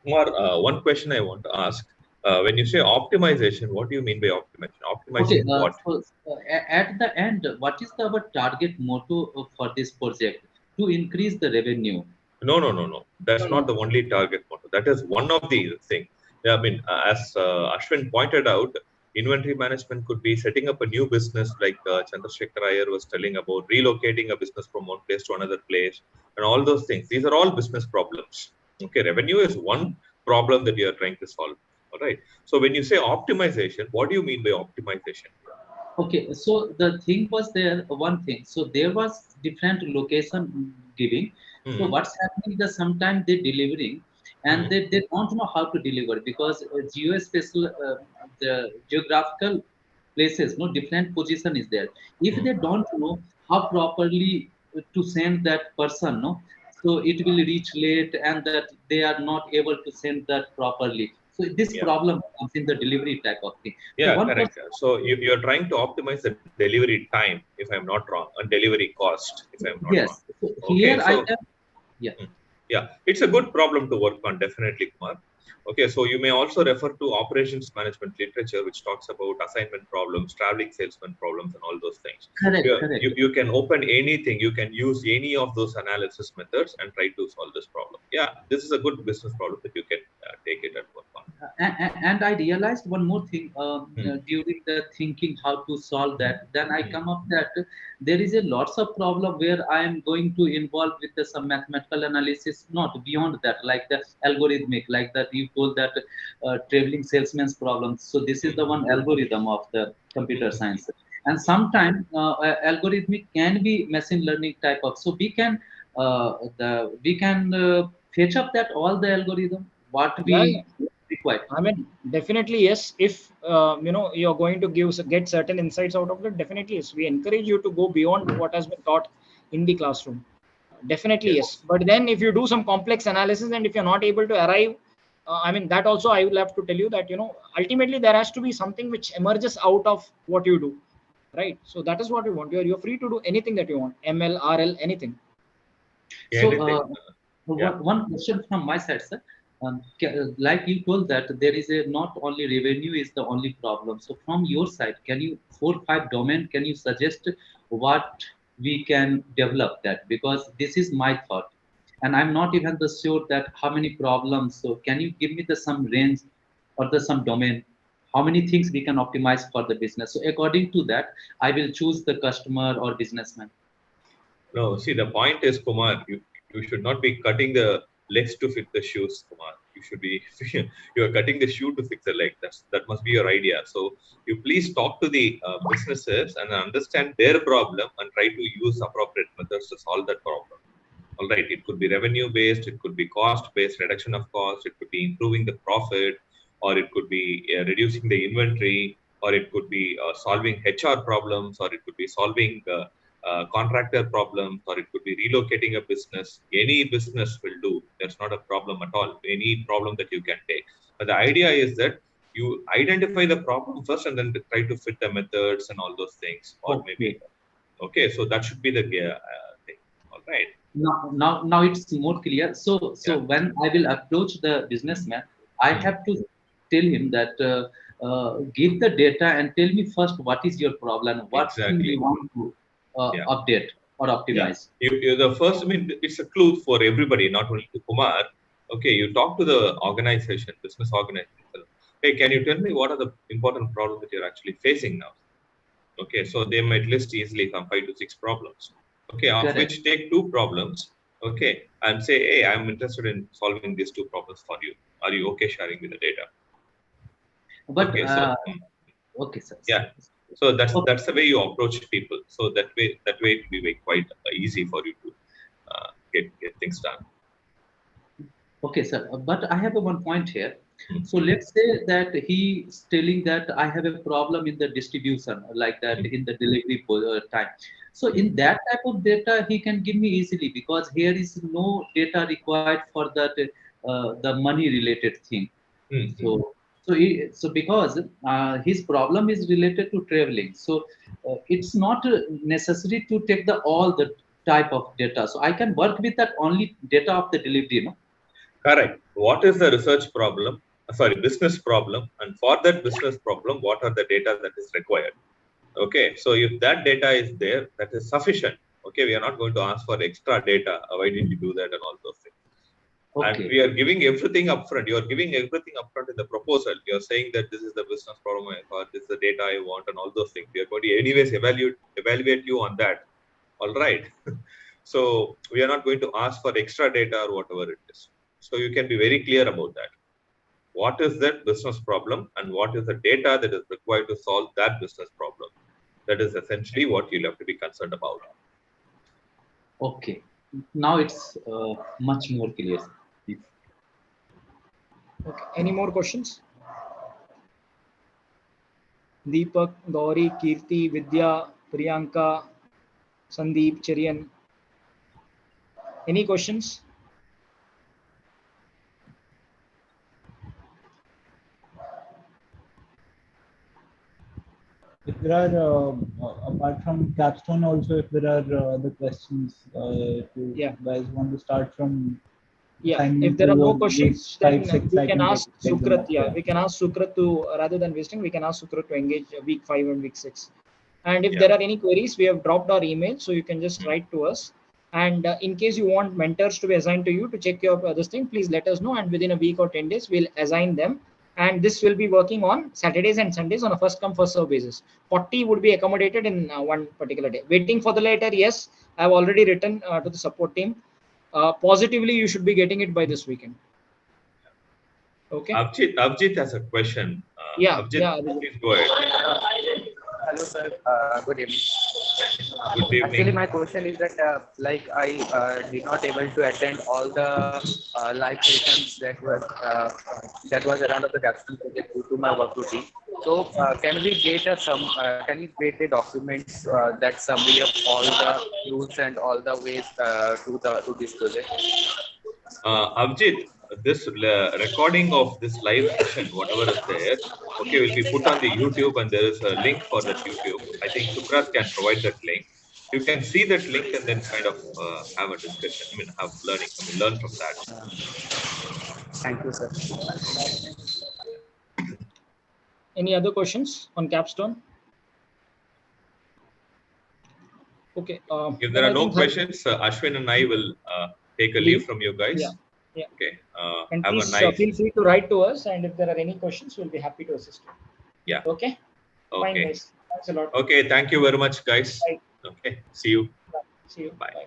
One question I want to ask. When you say optimization, what do you mean by optimization? Optimizing what? So, at the end, what is our target motto for this project? To increase the revenue. No. That's not the only target motto. That is one of the things. I mean, as Ashwin pointed out, Inventory management could be setting up a new business, like Chandrasekhar Iyer was telling about relocating a business from one place to another place, and all those things. These are all business problems. Okay, revenue is one problem that you are trying to solve. All right. So when you say optimization, what do you mean by optimization? Okay, so the thing was there, one thing. So there was different location giving. So what's happening is sometimes they delivering and they don't know how to deliver because geospatial, the geographical places, no different position is there. If they don't know how properly to send that person, no, so it will reach late and that they are not able to send that properly. So this Yeah. problem comes in the delivery type of thing. So Yeah, one correct. person, So you're trying to optimize the delivery time, if I'm not wrong, and delivery cost, if I'm not wrong. yes. So Okay, here I so can, yeah. yeah, it's a good problem to work on, definitely, Kumar. Okay, so you may also refer to operations management literature, which talks about assignment problems, traveling salesman problems, and all those things. Correct, correct. You can open anything, you can use any of those analysis methods and try to solve this problem. Yeah, this is a good business problem that you can take it and work on. And I realized one more thing Hmm. during the thinking how to solve that. Then I Hmm. come up that there is a lots of problem where I am going to involve with some mathematical analysis, not beyond that, like the algorithmic, like that you told that traveling salesman's problem. So this is the one algorithm of the computer science. And sometimes algorithmic can be machine learning type of. So we can fetch up that all the algorithm what Yeah, we require. I mean, definitely yes. If you're going to get certain insights out of it, definitely yes. We encourage you to go beyond what has been taught in the classroom. Definitely Yes. yes. But then, if you do some complex analysis and if you're not able to arrive, I mean, that also I will have to tell you that ultimately there has to be something which emerges out of what you do, right? So that is what we want. You're free to do anything that you want, ML, RL, anything. So Anything. Yeah. one question from my side, sir. Like you told that there is a not only revenue is the only problem. So from your side, can you 4 5 domain? Can you suggest what we can develop that? Because this is my thought, and I'm not even the sure that how many problems. So can you give me the some range or the some domain? How many things we can optimize for the business? So according to that, I will choose the customer or businessman. No, see, the point is, Kumar, you should not be cutting the legs to fit the shoes, Kumar. You should be, you are cutting the shoe to fix the leg. That must be your idea. So you please talk to the businesses and understand their problem and try to use appropriate methods to solve that problem. All right, it could be revenue based, it could be cost based, reduction of cost, it could be improving the profit, or it could be reducing the inventory, or it could be solving HR problems, or it could be solving contractor problems, or it could be relocating a business. Any business will do. That's not a problem at all. Any problem that you can take. But the idea is that you identify the problem first and then try to fit the methods and all those things, or maybe. Okay. Okay, so that should be the thing. All right. Now it's more clear. So Yeah. when I will approach the businessman, I have to tell him that give the data and tell me first what is your problem, what thing Exactly. you want to Yeah. update or Yeah. optimize. You the first, I mean, it's a clue for everybody, not only to Kumar. Okay, you talk to the organization, business organization. Hey, can you tell me what are the important problems that you're actually facing now? Okay, so they might list easily some 5 to 6 problems. Okay, of Correct. which take 2 problems. Okay, and say, hey, I'm interested in solving these 2 problems for you. Are you okay sharing me the data? But Okay, so okay, sir. yeah, so that's Okay. the way you approach people. So that way it will be quite easy for you to get things done. Okay, sir. But I have a one point here. So let's say that he is telling that I have a problem in the distribution, like that in the delivery time. So in that type of data, he can give me easily because here is no data required for that the money related thing. Mm-hmm. So because his problem is related to traveling, so it's not necessary to take the all the type of data. So I can work with that only data of the delivery, no? Correct. What is the research problem? Sorry, business problem. And for that business problem, what are the data that is required? Okay. So if that data is there, that is sufficient. Okay. We are not going to ask for extra data. Why did you do that and all those things? And we are giving everything upfront. You are giving everything upfront in the proposal. You are saying that this is the business problem or this is the data I want and all those things. We are going to anyways evaluate you on that. All right. So we are not going to ask for extra data or whatever it is. So you can be very clear about that. What is that business problem and what is the data that is required to solve that business problem? That is essentially what you'll have to be concerned about. Okay. Now it's much more clear. Okay. Any more questions? Deepak, Gauri, Kirti, Vidya, Priyanka, Sandeep, Cherian. Any questions? If there are, apart from Capstone also, if there are the questions, if you guys want to start from if there are no questions, then week 5, 6, we can ask take them Sukrit. up, We can ask Sukrit to, rather than wasting, we can ask Sukrit to engage week 5 and week 6. And if there are any queries, we have dropped our email, so you can just write to us. And in case you want mentors to be assigned to you to check your this thing, please let us know. And within a week or 10 days, we'll assign them. And this will be working on Saturdays and Sundays on a first come first serve basis. 40 would be accommodated in one particular day. Waiting for the letter, yes, I've already written to the support team. Positively, you should be getting it by this weekend. Okay. Abjit has a question. Abjit, please go ahead. Hello, sir. Good evening. Good evening. Actually, my question is that, like, I did not able to attend all the live sessions that was around of the Capstone project due to my work routine. So, can we get can we create a document that summary of all the rules and all the ways to this project? Abjit, this recording of this live session, whatever is there, okay, will be put on the YouTube, and there is a link for that YouTube. I think Suprat can provide that link. You can see that link and then kind of have a discussion. I mean, learn from that. Thank you, sir. Any other questions on Capstone? Okay. If there are no questions, Ashwin and I will take a leave from you guys. Yeah. Okay. And have please a nice. feel free to write to us, and if there are any questions, we'll be happy to assist you. Yeah. Okay. Fine, guys. Thanks a lot. Okay. Thank you very much, guys. Bye. Okay. See you. Bye. See you. Bye.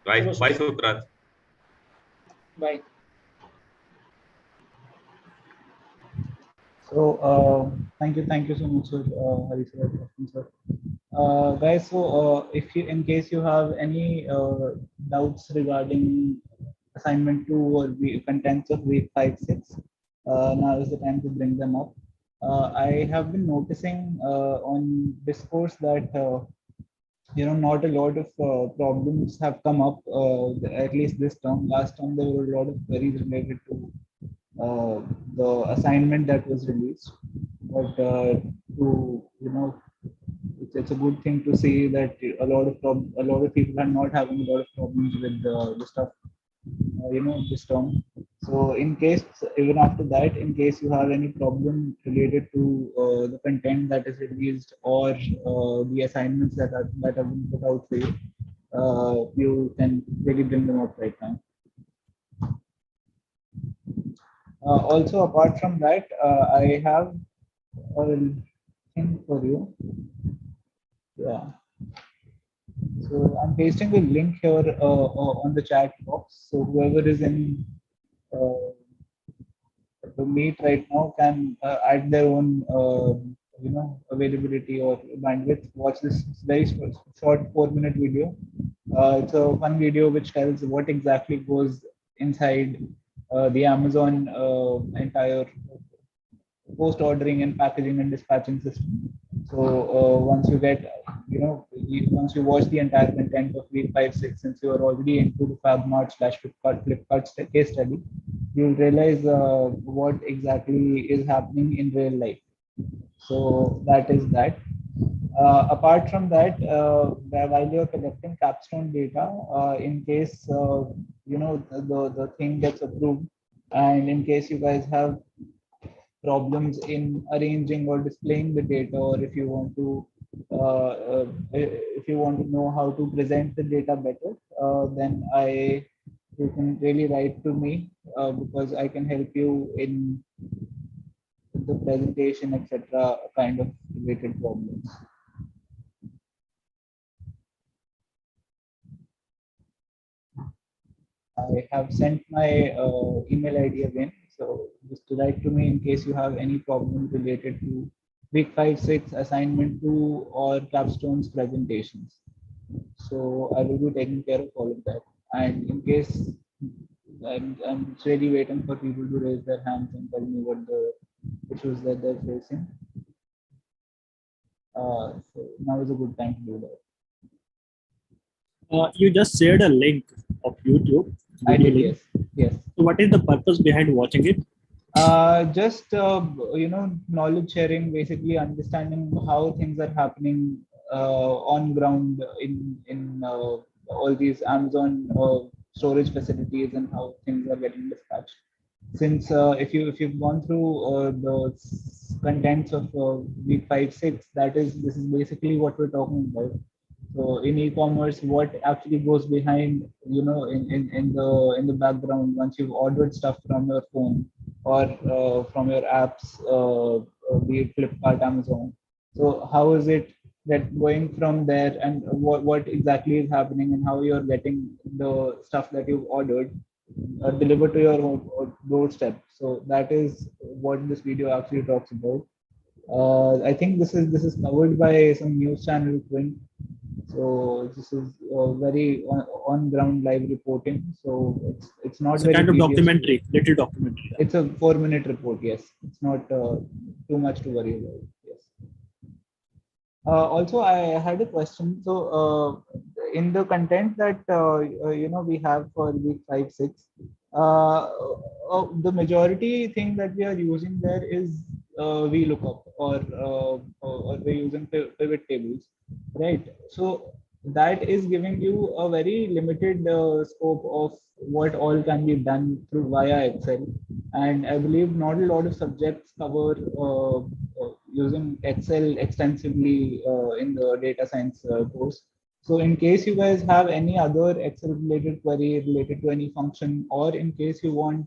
Bye. Bye, Suprat. Bye. So thank you so much, sir, Hari sir, sir. Guys, so if you, in case you have any doubts regarding assignment 2 or contents of week 5, 6, now is the time to bring them up. I have been noticing on discourse that not a lot of problems have come up, at least this term. Last term there were a lot of queries related to the assignment that was released, but it's a good thing to see that a lot of people are not having a lot of problems with the stuff this term. So in case, even after that, in case you have any problem related to the content that is released or the assignments that have been put out for you, you can really bring them up right now. Also, apart from that, I have a thing for you. Yeah. So I'm pasting the link here on the chat box. So whoever is in the meet right now can add their own availability or bandwidth. Watch this very short 4-minute video. It's a fun video which tells what exactly goes inside the Amazon entire post ordering and packaging and dispatching system. So once you get, once you watch the entire content of week 5, 6, since you are already into the Flipkart case study, you'll realize what exactly is happening in real life. So that is that. Apart from that, while you're collecting Capstone data, in case the thing gets approved, and in case you guys have problems in arranging or displaying the data, or if you want to know how to present the data better, then I you can really write to me because I can help you in the presentation, etc. kind of related problems. I have sent my email ID again. So just to write to me in case you have any problem related to week 5, 6, assignment 2, or Capstone's presentations. So I will be taking care of all of that. And in case I'm really waiting for people to raise their hands and tell me what the issues that they're facing. So now is a good time to do that. You just shared a link of YouTube. I did, link. Yes. So what is the purpose behind watching it? Just knowledge sharing, basically understanding how things are happening on ground in all these Amazon storage facilities and how things are getting dispatched. Since if you've gone through the contents of week 5, 6, this is basically what we're talking about. So in e-commerce, what actually goes behind, in the background once you've ordered stuff from your phone or from your apps, be it Flipkart, Amazon. So how is it that going from there, and what exactly is happening, and how you're getting the stuff that you've ordered delivered to your doorstep. So that is what this video actually talks about. I think this is covered by some news channel Twin. So this is very on ground live reporting. So it's not It's a very kind of tedious. documentary, little documentary. It's a 4-minute report. Yes, it's not too much to worry about. Yes. Also, I had a question. So, in the content that we have for week 5, 6, the majority thing that we are using there is VLOOKUP or we're using pivot tables, right? So that is giving you a very limited scope of what all can be done through via Excel, and I believe not a lot of subjects cover using Excel extensively in the data science course. So in case you guys have any other Excel related query related to any function, or in case you want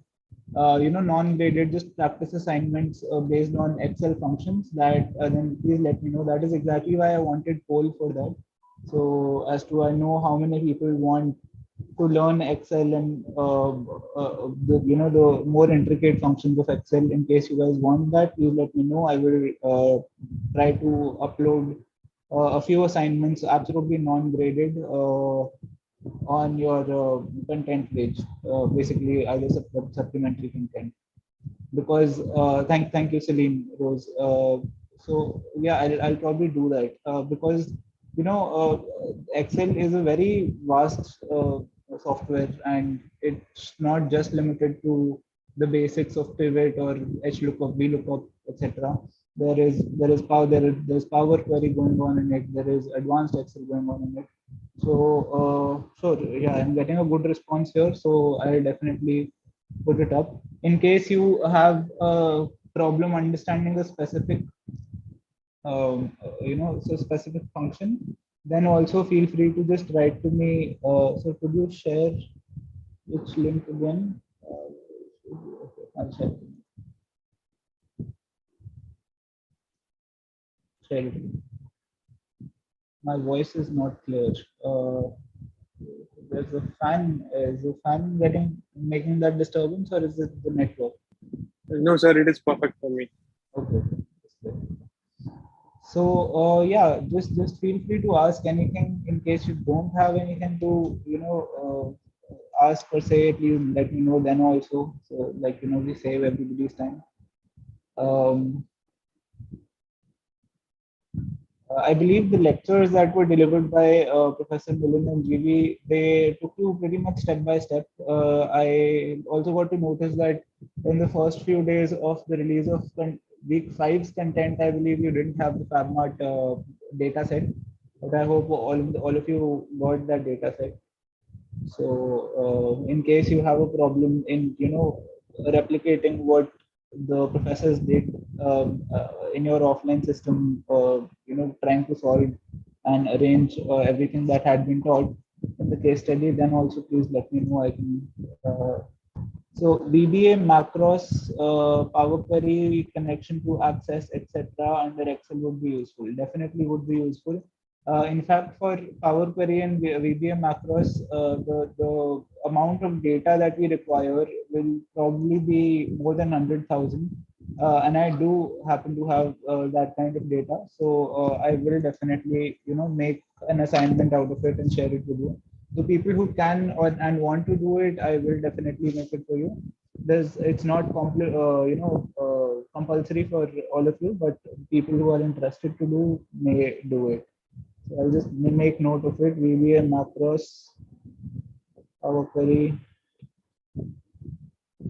non-graded just practice assignments based on Excel functions, that then please let me know. That is exactly why I wanted poll for that. So as to I know how many people want to learn Excel and the more intricate functions of Excel. In case you guys want that, please let me know. I will try to upload a few assignments, absolutely non-graded, on your content page. Basically, as a supplementary content. Because thank you, Celine Rose. So yeah, I'll probably do that because Excel is a very vast software, and it's not just limited to the basics of pivot or HLOOKUP, VLOOKUP, etc. There's Power Query going on in it. There is advanced Excel going on in it. So yeah, I'm getting a good response here. So I'll definitely put it up. In case you have a problem understanding a specific specific function, then also feel free to just write to me. So could you share which link again? Okay, I'll share it. My voice is not clear. There's a fan. Is the fan making that disturbance, or is it the network? No, sir, it is perfect for me. Okay. So yeah, just feel free to ask anything. In case you don't have anything to ask per se, please let me know then also. So we save everybody's time. I believe the lectures that were delivered by Professor Milind and GV, they took you pretty much step by step. I also got to notice that in the first few days of the release of week 5's content, I believe you didn't have the FabMart data set, but I hope all of you got that data set. So in case you have a problem in replicating what the professors did in your offline system, trying to solve and arrange everything that had been taught in the case study, then also please let me know. I can So VBA macros, Power Query connection to access, etc. under Excel would be useful. Definitely would be useful. In fact, for Power Query and VBA macros, the amount of data that we require will probably be more than 100,000. And I do happen to have that kind of data. So I will definitely, make an assignment out of it and share it with you. The people who can and want to do it, I will definitely make it for you. It's not compulsory for all of you, but people who are interested to do may do it. So I'll just make note of it. VBA macros, Power Query.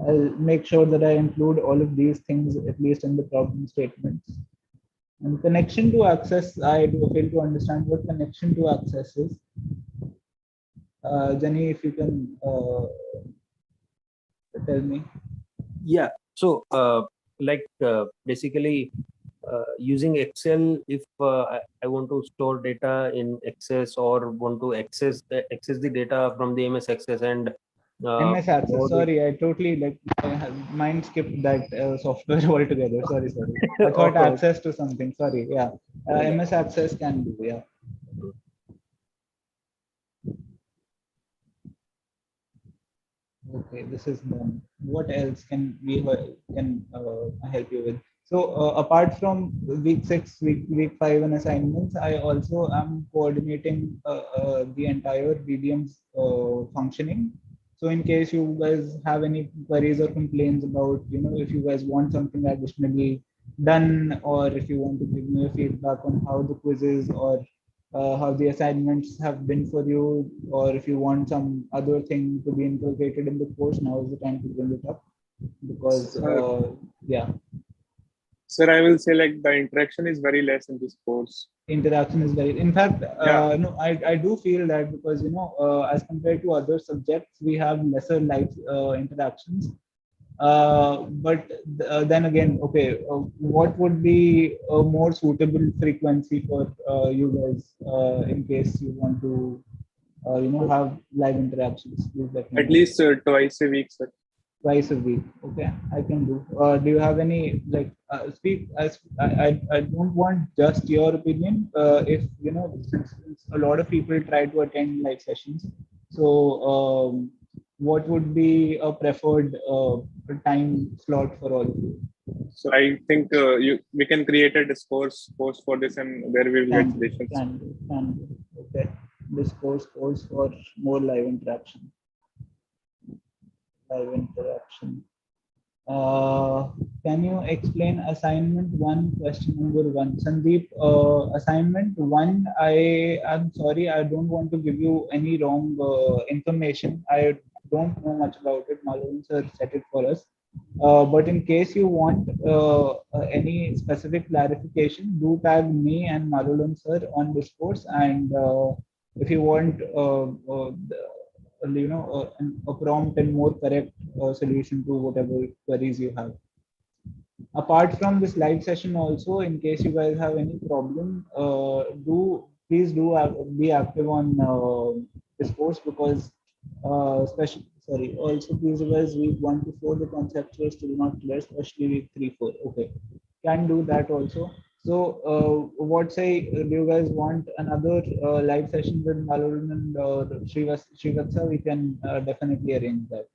I'll make sure that I include all of these things at least in the problem statements. And connection to access, I do fail to understand what connection to access is. Jenny, if you can tell me. Yeah. So, basically, using Excel, if I want to store data in Access or want to access the data from the MS Access and MS Access. Sorry, I totally mind skipped that software altogether. Sorry. I thought access to something. Sorry. Yeah. MS Access can do. Yeah. Okay, this is done. What else can I help you with? So apart from week 6, week 5 and assignments, I also am coordinating the entire BDM's functioning. So in case you guys have any queries or complaints about, if you guys want something additionally done, or if you want to give me a feedback on how the quizzes or how the assignments have been for you, or if you want some other thing to be inculcated in the course, now is the time to bring it up. Because yeah. Sir, I will say the interaction is very less in this course. Interaction is very, in fact, no, I do feel that because, as compared to other subjects, we have lesser live interactions. But then again, okay, what would be a more suitable frequency for you guys in case you want to, have live interactions? At least twice a week, sir. Twice a week. Okay, I can do. Do you have any speak? As I don't want just your opinion. If since a lot of people try to attend live sessions, so what would be a preferred time slot for all of you? So I think we can create a discourse post for this, and there we will get suggestions. Can do. Okay, discourse course for more live interaction. Can you explain assignment 1, question number 1? Sandeep, assignment 1, I'm sorry, I don't want to give you any wrong information. I don't know much about it. Malone sir set it for us. But in case you want any specific clarification, do tag me and Malone sir on Discourse. And if you want a prompt and more correct solution to whatever queries you have. Apart from this live session also, in case you guys have any problem, please do be active on Discourse, because also please guys, week 1 to 4 the concepts were still not clear, especially week 3, 4. Okay, can do that also. So what say, do you guys want another live session with Malurun and Srivatsa? We can definitely arrange that.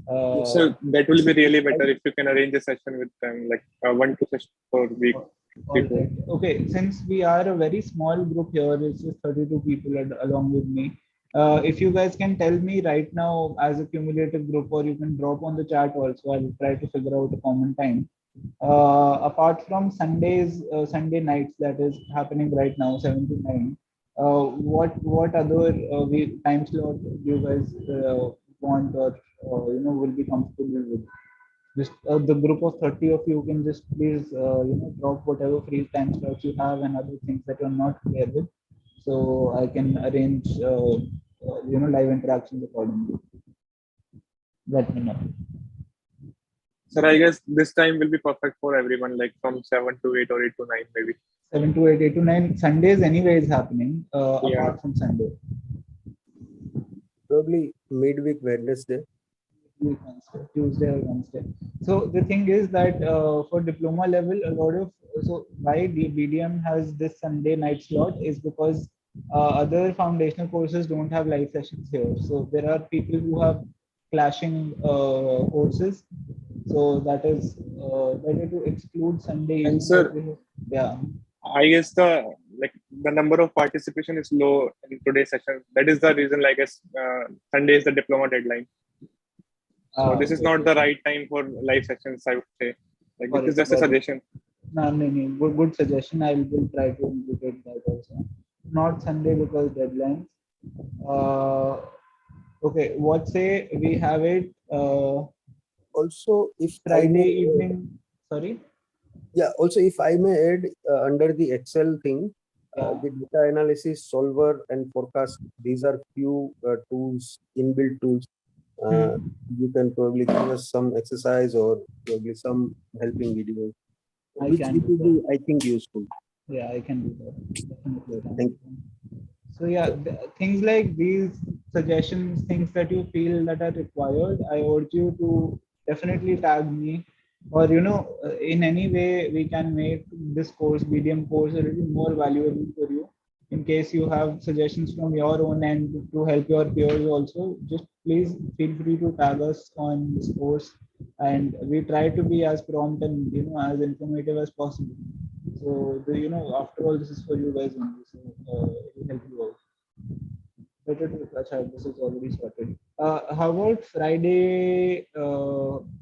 So that will be really better if you can arrange a session with them, 1 2 sessions per week. Right. Okay, since we are a very small group here, it's just 32 people along with me. If you guys can tell me right now as a cumulative group, or you can drop on the chat also, I'll try to figure out a common time. Apart from Sunday nights that is happening right now, 7 to 9, what other time slot do you guys want, or will be comfortable with? Just the group of 30 of you can just please drop whatever free time slots you have and other things that you're not clear with, so I can arrange live interactions accordingly. Let me know. Sir, I guess this time will be perfect for everyone, from 7 to 8 or 8 to 9 maybe. 7 to 8, 8 to 9. Sundays anyway is happening apart from Sunday. probably midweek Wednesday. Wednesday, Tuesday or Wednesday. So the thing is that for diploma level, a lot of so why the BDM has this Sunday night slot is because other foundational courses don't have live sessions here. So there are people who have clashing courses. So that is better to exclude Sunday And evening. sir, Yeah. I guess the number of participation is low in today's session. That is the reason, I guess, Sunday is the diploma deadline. So this is not the right time for live sessions, I would say. Like, this is just a suggestion. No. Good suggestion. I will try to implement that also. Not Sunday because deadlines. Okay, what say we have it Also, if Friday evening? Sorry. Yeah. Also, if I may add, under the Excel thing, the data analysis, solver, and forecast. These are few tools, inbuilt tools. You can probably give us some exercise or probably some helping videos, which it will be, I think, useful. Yeah, I can do that. Definitely. Thank you. So yeah, things like these suggestions, things that you feel that are required, I urge you to definitely tag me, or in any way we can make this course, BDM course, a little more valuable for you. In case you have suggestions from your own end to help your peers also, just please feel free to tag us on this course, and we try to be as prompt and as informative as possible. So after all, this is for you guys only, so it will help you out. Better to Acha, this is already sorted. How about Friday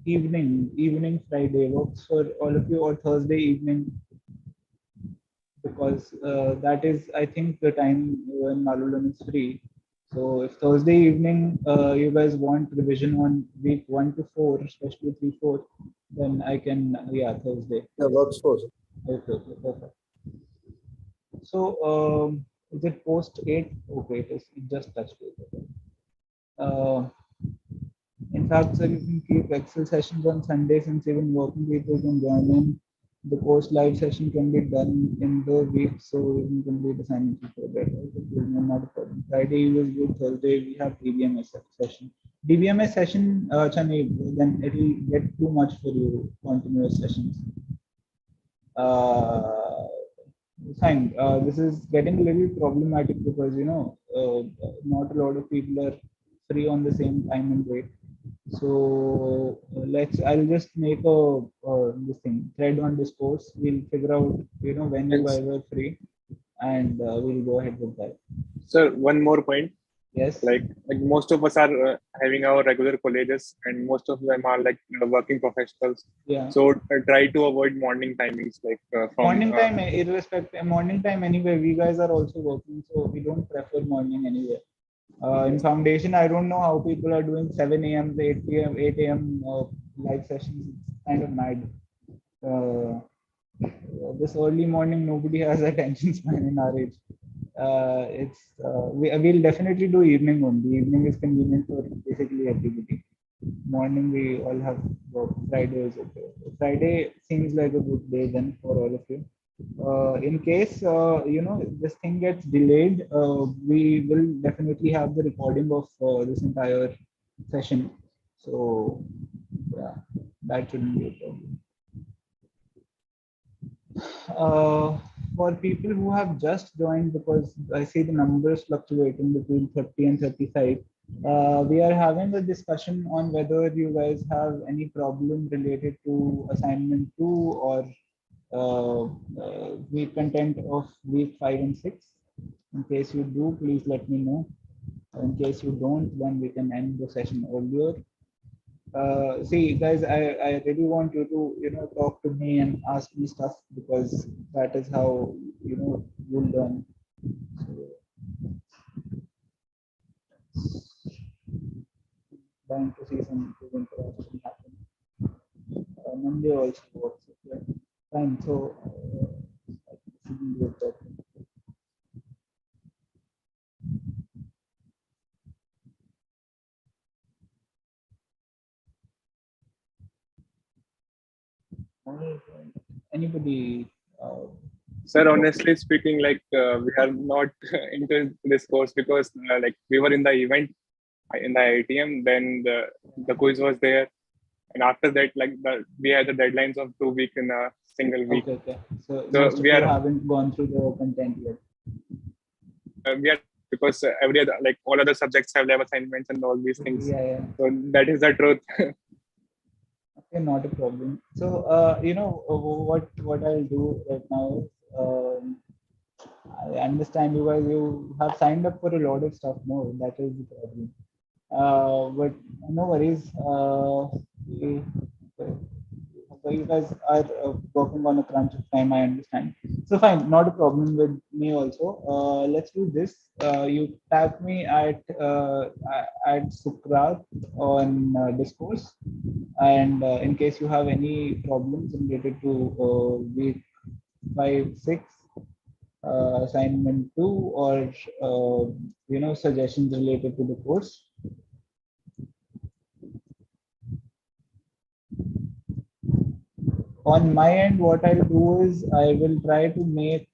evening Friday works for all of you, or Thursday evening? Because that is, I think, the time when Malulan is free. So if Thursday evening you guys want revision on week 1 to 4, especially 3, 4, then I can, Thursday. Yeah, works for us. Okay, perfect. So is it post 8? Okay, it just touched it. In fact, sir, you can keep Excel sessions on Sunday since even working people can join in. The post live session can be done in the week, so you can complete assignments before that. Not a problem. Friday was good. Thursday we have DBMS session. DBMS session, Chani, then it will get too much for you. Continuous sessions. Fine. This is getting a little problematic because not a lot of people are free on the same time and date. So I'll just make a this thing thread on Discourse. We'll figure out when you guys are free, and we'll go ahead with that. Sir, one more point. Yes. Like most of us are having our regular colleges, and most of them are working professionals. Yeah. So try to avoid morning timings, from morning time, irrespective morning time anyway. We guys are also working, so we don't prefer morning anyway. In foundation, I don't know how people are doing 7 a.m., 8 p.m., 8 a.m. Live sessions. It's kind of mad. This early morning, nobody has attention span in our age. We'll definitely do evening only. Evening is convenient for basically everybody. Morning we all have work. Friday is okay. Friday seems like a good day then for all of you. In case this thing gets delayed, we will definitely have the recording of this entire session. So yeah, that shouldn't be a problem. For people who have just joined, because I see the numbers fluctuating between 30 and 35, we are having a discussion on whether you guys have any problem related to assignment 2 or week content of week 5 and 6. In case you do, please let me know. In case you don't, then we can end the session earlier. See, guys, I really want you to talk to me and ask me stuff, because that is how you'll learn. Trying to see some interaction happen. Monday also works. Okay. Fine. So shouldn't be a problem. Anybody? Sir, honestly speaking, we are not into this course because we were in the event in the IITM. Then the quiz was there, and after that, like we had the deadlines of 2 weeks in a single week. Okay. So most of you haven't gone through the content yet. We are, because every other, like all other subjects have lab assignments and all these things. Yeah. So that is the truth. Okay, not a problem. So what I'll do right now is, I understand you have signed up for a lot of stuff. No, that is the problem. But no worries. You guys are working on a crunch of time, I understand. So fine, not a problem with me also. Let's do this. You tag me at Sukrat on Discourse, and in case you have any problems related to week 5, 6, assignment 2, or suggestions related to the course. On my end, what I'll do is I will try to make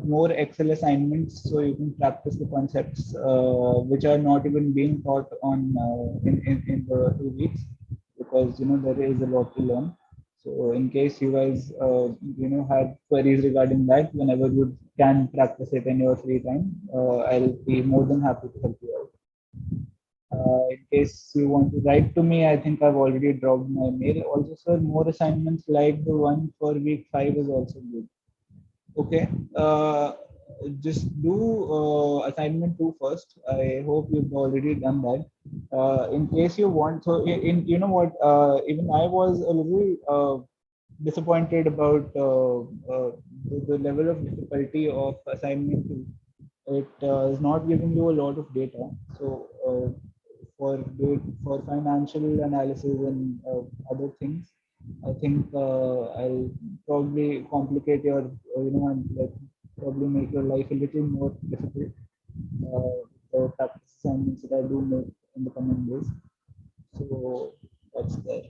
more Excel assignments so you can practice the concepts which are not even being taught on in the 2 weeks, because there is a lot to learn. So in case you guys have queries regarding that, whenever you can practice it in your free time, I'll be more than happy to help you out. In case you want to write to me, I think I've already dropped my mail. Also, sir, more assignments like the one for week 5 is also good. Okay. Just do assignment 2 first. I hope you've already done that. In case you want, so even I was a little disappointed about the level of difficulty of assignment 2. It is not giving you a lot of data. So for financial analysis and other things, I think I'll probably complicate your, and like probably make your life a little more difficult. The practice assignments that I do make in the coming days. So that's there.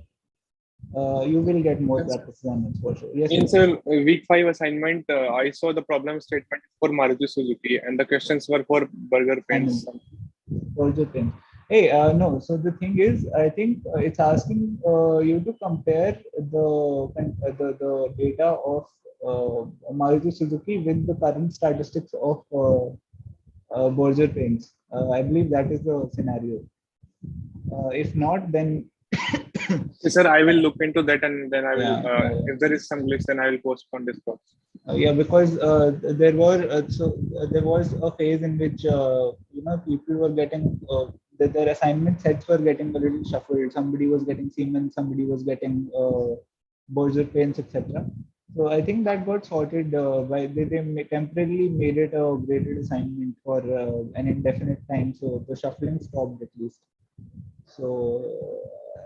You will get more practice assignments for sure. Yes. In week 5 assignment, I saw the problem statement for Maruti Suzuki, and the questions were for burger paints. Burger paints. Hey, no. So the thing is, I think it's asking you to compare the data of Maruti Suzuki with the current statistics of Berger paints. I believe that is the scenario. If not, then sir, I will look into that, and then I will. If there is some glitch, then I will post on Discord. Yeah, because there was a phase in which people were getting their assignment sets were getting a little shuffled. Somebody was getting Siemens, somebody was getting Berger paints, etc. So I think that got sorted by they temporarily made it a graded assignment for an indefinite time. So the shuffling stopped at least. So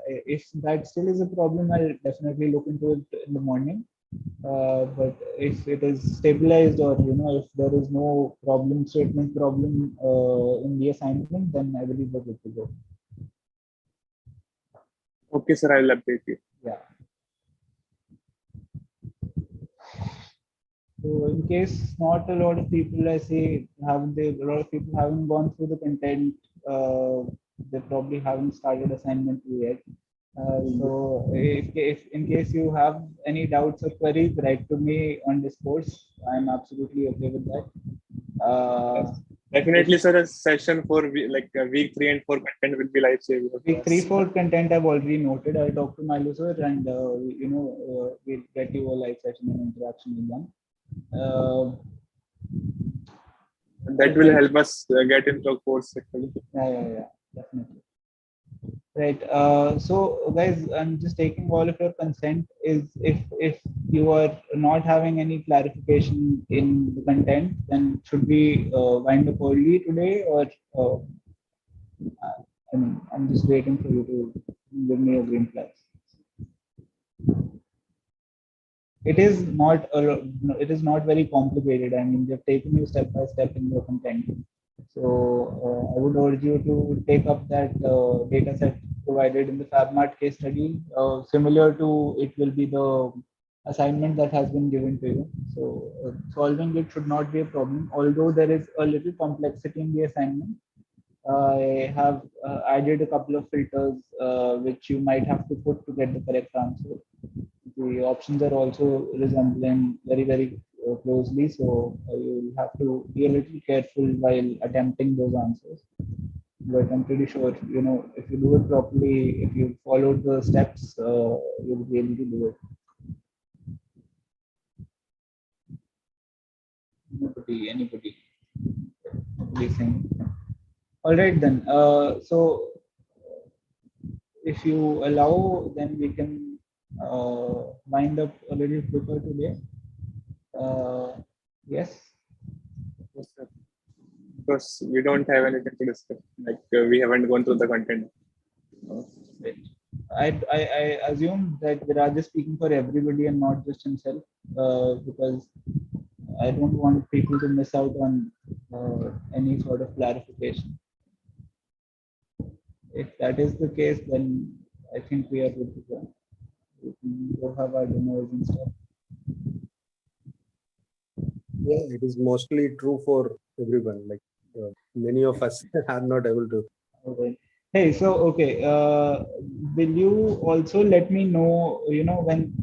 if that still is a problem, I'll definitely look into it in the morning. But if it is stabilized, or if there is no statement problem in the assignment, then I believe we're good to go. Okay, sir, I'll update you. Yeah. So in case not a lot of people, I say, a lot of people haven't gone through the content, they probably haven't started assignment yet. So if in case you have any doubts or queries, write to me on Discourse. I'm absolutely okay with that. Definitely, sir. A session for week 3 and 4 content will be life saving. Week 3, 4 content I've already noted. I'll talk to Milu sir, and we'll get you a live session and interaction with them. That will help us get into a course actually. Yeah, definitely. Right. So guys, I'm just taking all of your consent. Is if you are not having any clarification in the content, then should we wind up early today, or I'm just waiting for you to give me a green flag. It is not very complicated. I mean, they've taken you step by step in your content. So I would urge you to take up that data set provided in the FabMart case study. Similar to it will be the assignment that has been given to you. So solving it should not be a problem, although there is a little complexity in the assignment. I have added a couple of filters which you might have to put to get the correct answer. The options are also resembling very closely, so you'll have to be a little careful while attempting those answers. But I'm pretty sure, if you do it properly, if you follow the steps, you'll be able to do it. Anybody saying? All right then. So if you allow, then we can wind up a little quicker today. Yes. Yes, sir. Because we don't have anything to discuss. Like we haven't gone through the content. Right. I assume that Viraj is speaking for everybody and not just himself, because I don't want people to miss out on any sort of clarification. If that is the case, then I think we are good to go. We can go have our dinners and stuff. Yeah, it is mostly true for everyone. Like many of us are not able to. Okay. Hey, so okay, will you also let me know? When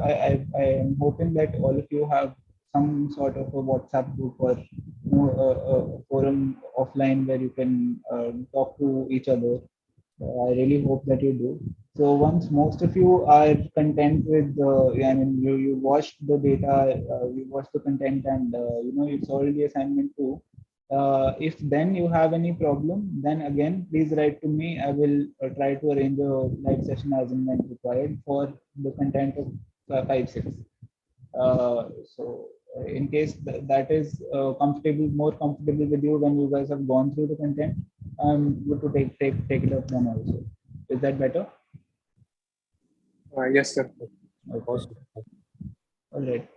I am hoping that all of you have some sort of a WhatsApp group or a forum offline where you can talk to each other. I really hope that you do. So once most of you are content with, you watched the data, you watched the content, and you solved the assignment too. If then you have any problem, then again, please write to me. I will try to arrange a live session as and when required for the content of 5-6. So in case that is more comfortable with you when you guys have gone through the content, I'm good to take it up then also. Is that better? Yes, sir. Okay. All right.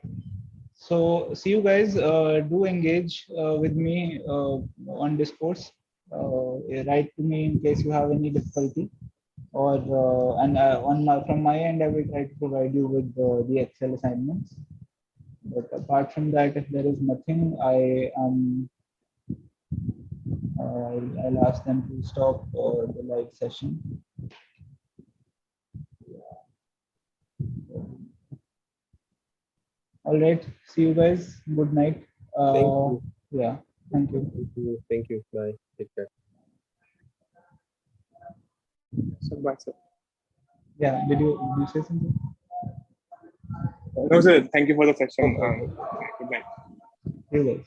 So see you guys. Do engage with me on discourse. Write to me in case you have any difficulty, or from my end, I will try to provide you with the Excel assignments. But apart from that, if there is nothing, I'll ask them to stop the live session. All right. See you guys. Good night. Thank you. Yeah. Thank you. Thank you. Bye. Take care. So, bye, sir. Yeah. Did you say something? No, sir. Thank you for the session. Okay. Good night. See you guys.